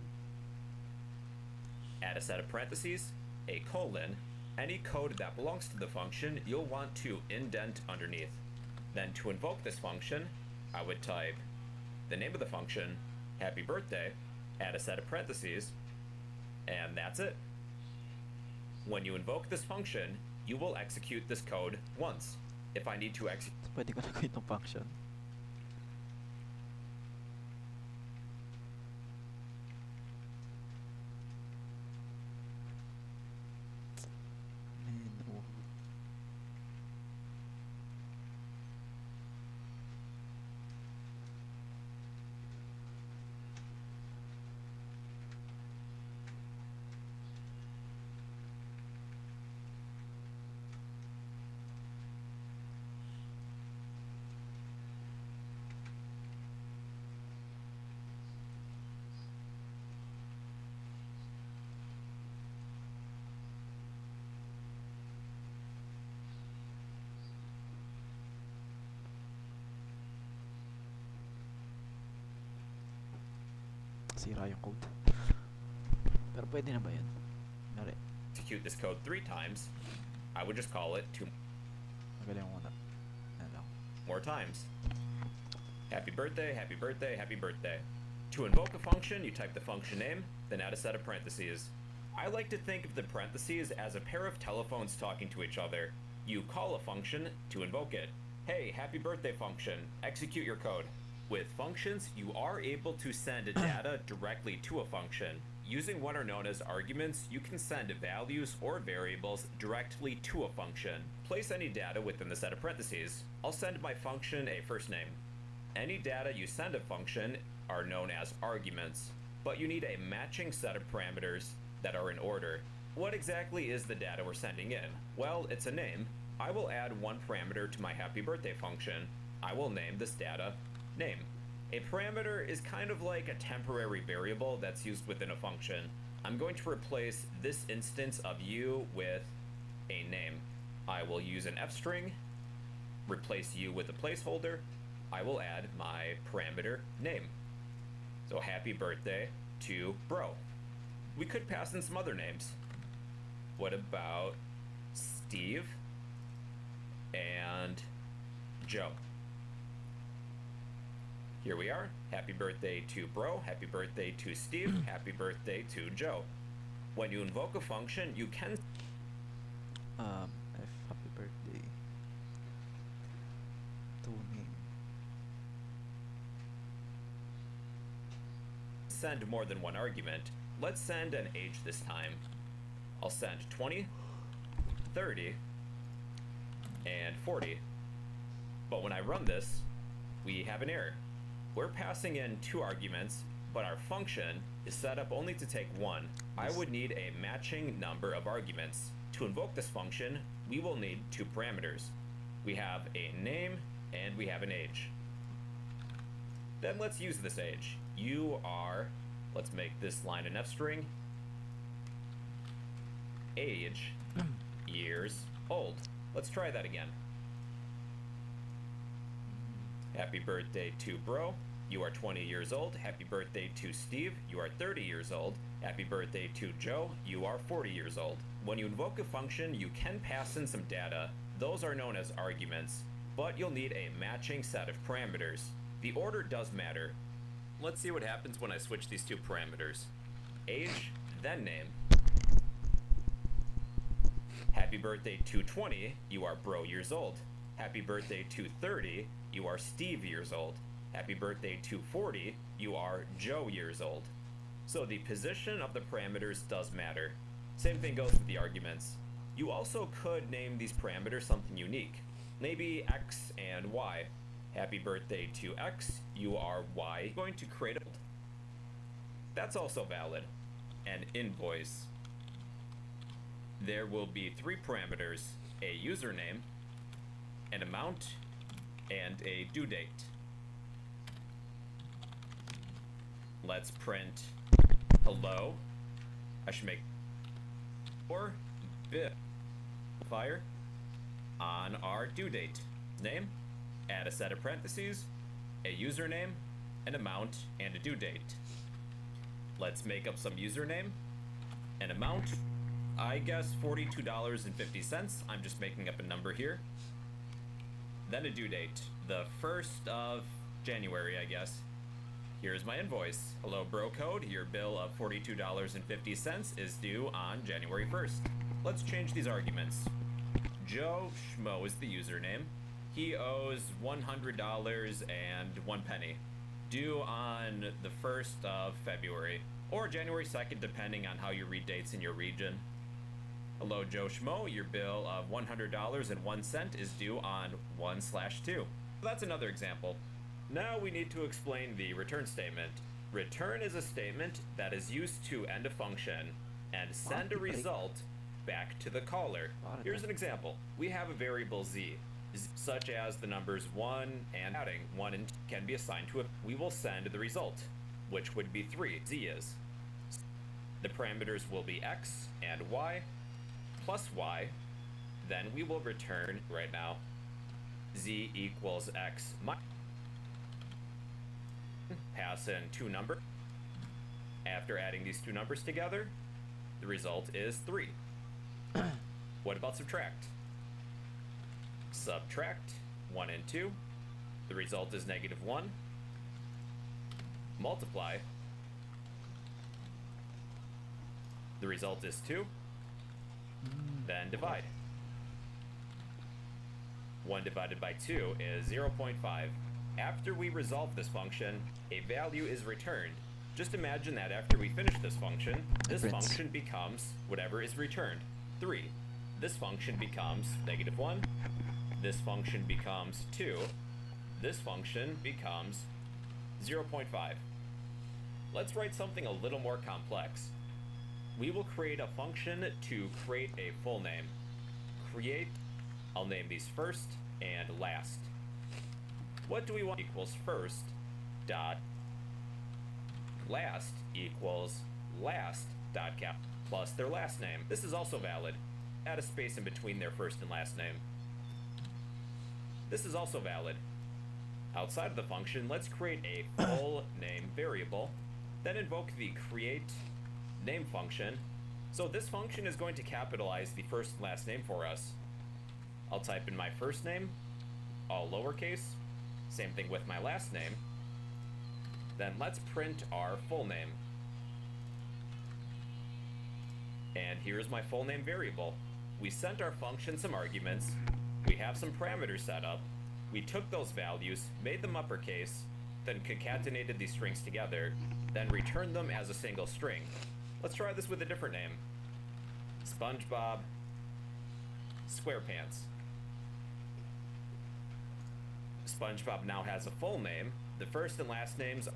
Add a set of parentheses, a colon, any code that belongs to the function you'll want to indent underneath. Then to invoke this function, I would type the name of the function, happy birthday, add a set of parentheses, and that's it. When you invoke this function, you will execute this code once. If I need to execute... Pwede ko na gawin itong function. Menu. Sira yung code. Pero pwede na ba yun? Nari. Execute this code 3 times, I would just call it 2 Magaling muna. more times. Happy birthday, happy birthday, happy birthday. To invoke a function, you type the function name, then add a set of parentheses. I like to think of the parentheses as a pair of telephones talking to each other. You call a function to invoke it. Hey, happy birthday function, execute your code. With functions, you are able to send data directly to a function. Using what are known as arguments, you can send values or variables directly to a function. Place any data within the set of parentheses. I'll send my function a first name. Any data you send a function are known as arguments, but you need a matching set of parameters that are in order. What exactly is the data we're sending in? Well, it's a name. I will add one parameter to my happy birthday function. I will name this data name. A parameter is kind of like a temporary variable that's used within a function. I'm going to replace this instance of u with a name. I will use an f string, replace u with a placeholder. I will add my parameter name. So happy birthday to bro. We could pass in some other names. What about Steve and Joe? Here we are. Happy birthday to bro, happy birthday to Steve, happy birthday to Joe. When you invoke a function, you can happy birthday to name. Send more than one argument. Let's send an age this time. I'll send 20, 30, and 40. But when I run this, we have an error. We're passing in 2 arguments, but our function is set up only to take 1. I would need a matching number of arguments. To invoke this function, we will need 2 parameters. We have a name and we have an age. Then let's use this age. You are, let's make this line an F string, age, years old. Let's try that again. Happy birthday to bro. You are 20 years old. Happy birthday to Steve. You are 30 years old. Happy birthday to Joe. You are 40 years old. When you invoke a function, you can pass in some data. Those are known as arguments, but you'll need a matching set of parameters. The order does matter. Let's see what happens when I switch these 2 parameters. Age, then name. Happy birthday to 20. You are bro years old. Happy birthday to 30. You are Steve years old. Happy birthday to 40, you are Joe years old. So the position of the parameters does matter. Same thing goes with the arguments. You also could name these parameters something unique. Maybe X and Y. Happy birthday to X, you are Y. Going to create a... That's also valid. An invoice. There will be 3 parameters, a username, an amount, and a due date. Let's print hello. I should make or bit fire on our due date. Name, add a set of parentheses, a username, an amount, and a due date. Let's make up some username, an amount, I guess $42.50. I'm just making up a number here. Then a due date, the 1st of January, I guess. Here's my invoice. Hello, bro code. Your bill of $42.50 is due on January 1st. Let's change these arguments. Joe Schmo is the username. He owes $100.01. Due on the 1st of February, or January 2nd, depending on how you read dates in your region. Hello, Joe Schmo. Your bill of $100.01 is due on 1/2. That's another example. Now we need to explain the return statement. Return is a statement that is used to end a function and send a result back to the caller. Here's an example. We have a variable z, such as the numbers 1 and adding 1 and can be assigned to it. We will send the result, which would be 3. Z is. The parameters will be x and y plus y. Then we will return right now z equals x minus. Pass in 2 numbers. After adding these 2 numbers together, the result is 3. What about subtract? Subtract 1 and 2. The result is -1. Multiply. The result is 2. Then divide. 1 divided by 2 is 0.5. After we resolve this function, a value is returned. Just imagine that after we finish this function, this function becomes whatever is returned, 3. This function becomes -1. This function becomes 2. This function becomes 0.5. Let's write something a little more complex. We will create a function to create a full name. Create, I'll name these first and last. What do we want equals first dot last equals last dot cap plus their last name. This is also valid. Add a space in between their first and last name. This is also valid. Outside of the function, let's create a full name variable, then invoke the create name function. So this function is going to capitalize the first and last name for us. I'll type in my first name, all lowercase. Same thing with my last name. Then let's print our full name. And here's my full name variable. We sent our function some arguments. We have some parameters set up. We took those values, made them uppercase, then concatenated these strings together, then returned them as a single string. Let's try this with a different name. SpongeBob SquarePants. SpongeBob now has a full name, the first and last names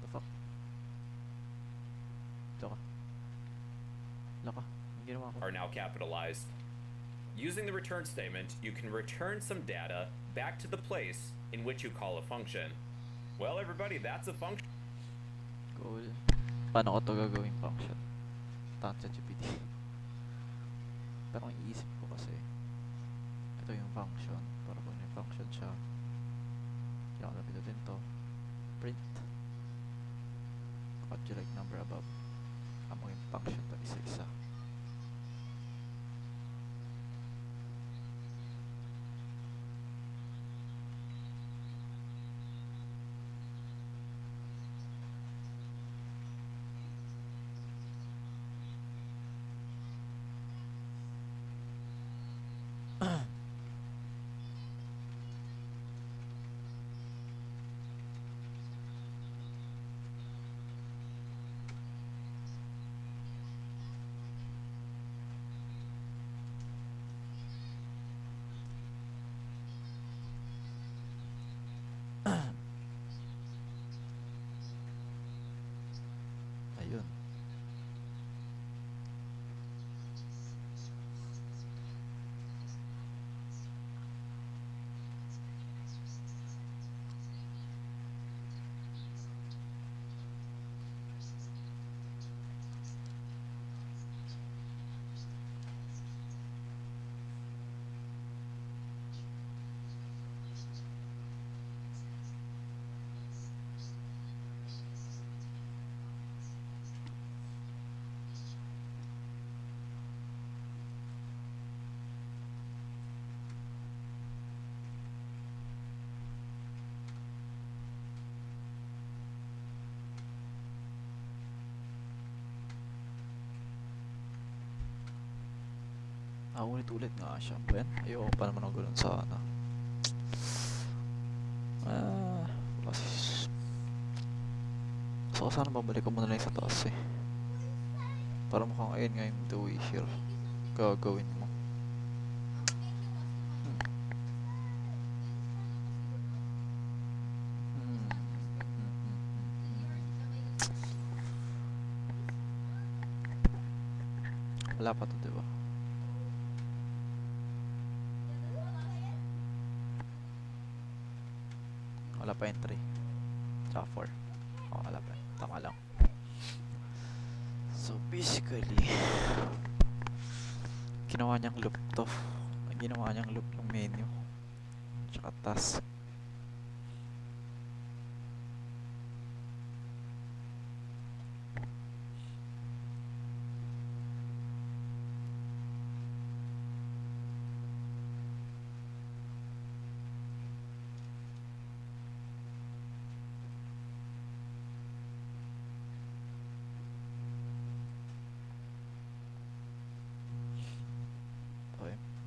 The fuck? Laka. Ang ginawa ko. are now capitalized. Using the return statement, you can return some data back to the place in which you call a function. Well, everybody, that's a function. Cool. Paano ko to gagawing function? Tanong sa GPT. Pero ang iisip ko kasi, ito yung function. Para kung may function siya, kailangan ko na pinutin to. Print. Object number above. Among yung function to isa-isa. Ayun. Ulit-ulit nga siya. Ben, ayoko pa naman ako dun sa ano. So, sana babalik ko muna lang sa taas eh. Para mukhang ayun nga yung the way here. Gagawin mo. Wala pa to, diba? Wala pa yung 3 tsaka 4. Oh, wala pa. Tama lang. So basically, ginawa niyang loop to. Ginawa niyang loop yung menu tsaka task.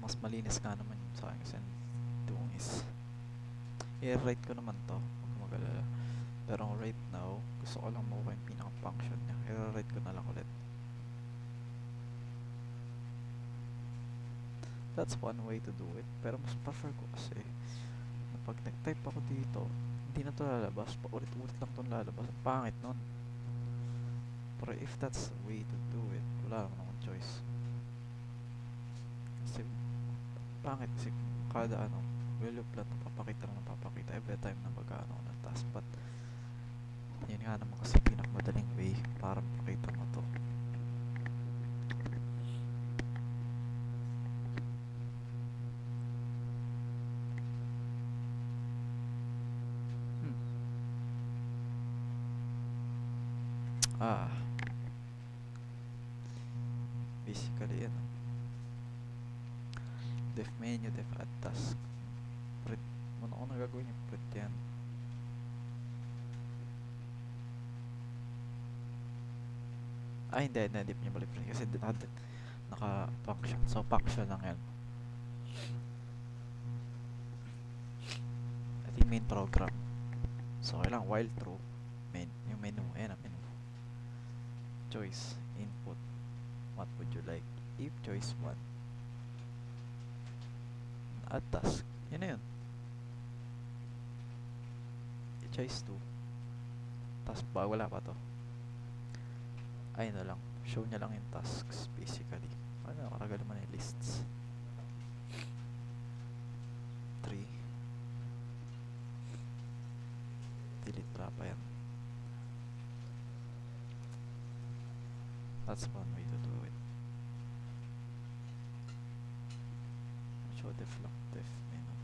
Mas malinis nga naman yung sa akin kasi doon is i-write ko naman to, huwag mag-alala. Pero right now gusto ko lang makuha yung pinaka-function niya, i-write ko na lang ulit. That's one way to do it, pero mas prefer ko kasi na pag nag-type ako dito hindi na to lalabas, paulit-ulit lang to lalabas, ang pangit nun. Pero if that's the way to do it, wala naman akong choice. Kasi pangit kasi kada ano, will plot na papakita every time na mag-ano ng task, but yun nga naman kasi pinakamadaling way para makita mo to. Basically yan. Def menu, def add task. Print. Muna ko na gagawin yung print yan. Hindi niya balik print kasi naka-function. So, function lang yan. Ito yung main program. So, kailangan while true. Yung menu. Ayan ang menu. Choice. Input. What would you like? If choice 1. Add task. Yun na yun. choice 2. Tapos wala pa to. Ayun na lang. Show niya lang yung tasks basically. Ano, karagal naman yung lists. 3. Delete wala pa yan. That's one way to do it. Show deflective menu.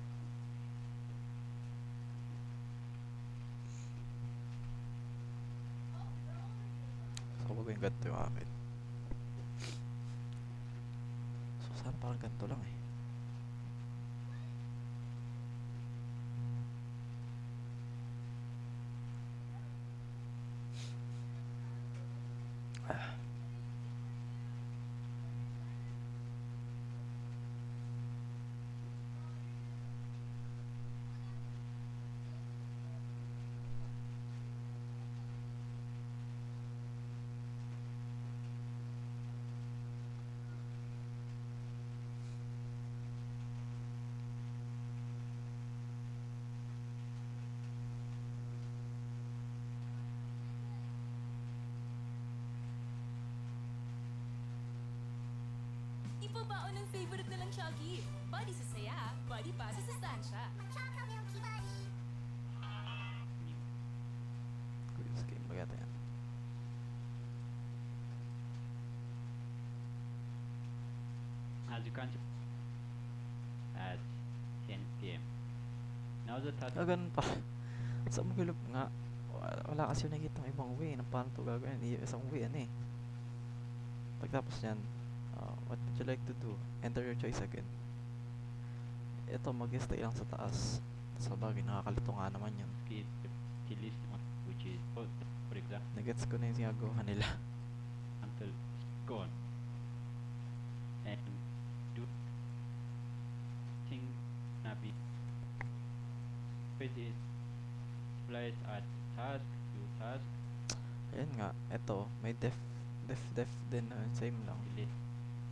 So, gagawin ganito yung akin. So, sana parang ganito lang eh. Ipabaon ng favorite nilang Chucky. Body sa saya, body pa sa sustansya. Quiz game ba yata yan? As you can see, at 10 p.m. Now the task Ganun pa. Sa magulop nga. Wala kasi yung nakikita ng ibang way. Paano ito gagawin? Isang way yan eh. Pagtapos yan, what would you like to do? Enter your choice again. Ito, mag-stay lang sa taas. Sa bagay, nakakalito nga naman yun. the list on which is for example Nagets ko na yung ginagawa nila. until it's gone and do thing nabi which is place at task do task Ayan nga, ito, may def din na same lang. delete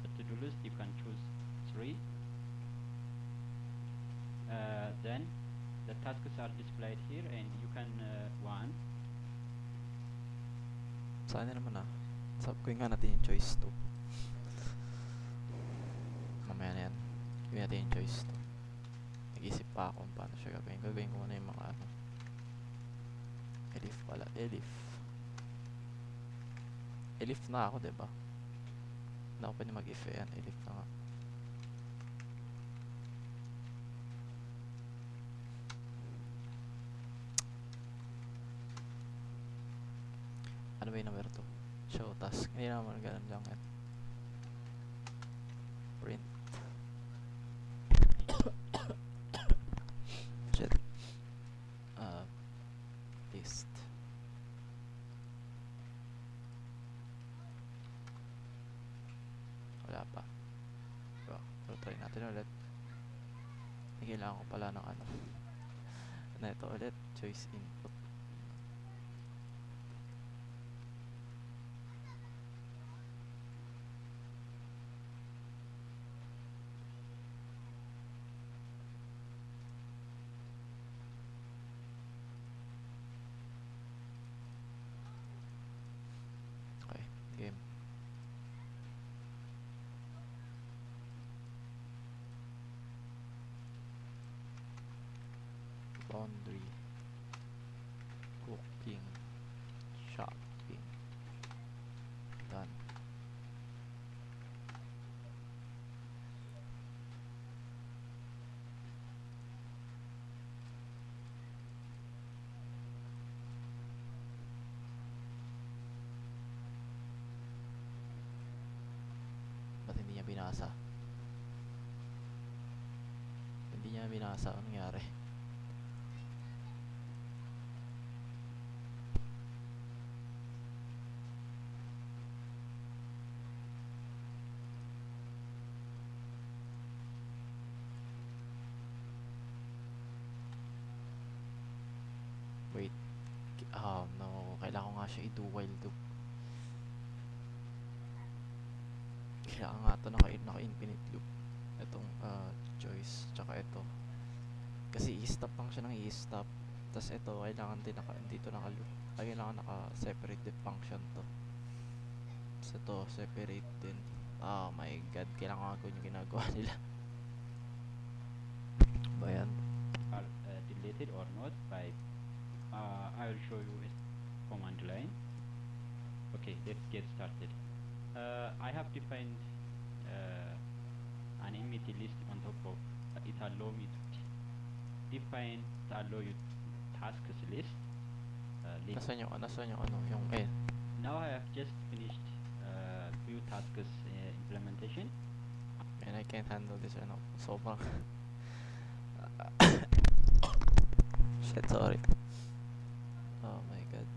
the to-do list. You can choose 3. Then the tasks are displayed here and you can one Saan na naman Sab ko nga natin yung choice 2. Mamaya na yan. Gawin natin yung choice 2. Nag-isip pa ako kung paano siya gagawin. Gagawin ko muna yung mga ano. Elif pala. Elif na ako, diba? Hindi ako pwede mag-if eh. Yan, elif na nga. Ano ba yung number 2? Show task. Hindi naman ganun lang yan. Print. Shit. List. Wala pa. So, try natin ulit. Kailangan ko pala ng ano. Ano ito ulit? Choice input. Game. Laundry. Cooking. Shopping. Done. Ba't hindi niya binasa? Hindi niya binasa. Anong nangyari? Wait. No. Kailangan ko nga siya i-do while do. Kailangan nga ito naka-infinite loop. Itong choice. Tsaka ito. Kasi i-stop lang siya ng i-stop. Tas ito, kailangan din dito kailangan naka-separate din function to. Tas ito, separate din. Oh my god, kailangan ko yung ginagawa nila. Ba yan? Are deleted or not by I will show you a command line. Okay, let's get started. I have defined an empty list on top of it. Allow me to define the allow you tasks list. Nasaan yung ano, yung Now I have just finished few tasks implementation. And I can't handle this ano. Sobrang shit, sorry. Oh my god.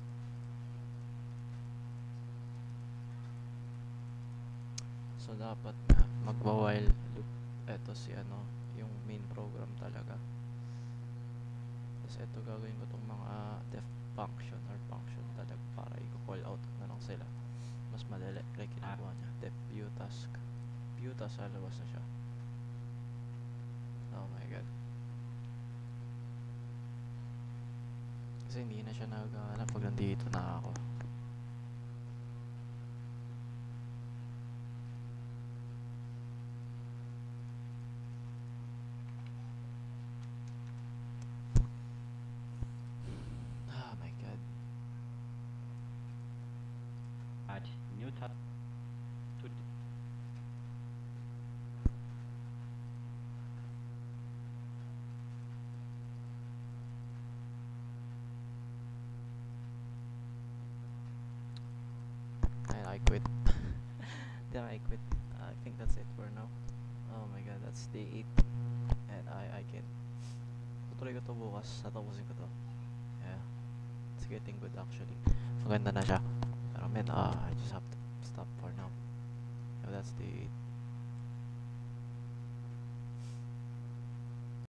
So dapat nga magwa-while loop. Eto si ano, yung main program talaga. Tapos eto gagawin ko tong mga def function or function talaga para i-call out na lang sila. Mas madali like ginagawa niya. Def view task. View task lalabas na siya. Oh my god. Kasi hindi na siya nagana pag nandito na ako. Oh my god. Add new task to And I quit. Then I quit. I think that's it for now. Oh my god, that's day 8. And I can tutuloy ko to bukas. Tatapusin ko to. Yeah. It's getting good actually. Maganda na siya. Pero man, I just have to stop for now. So that's day 8.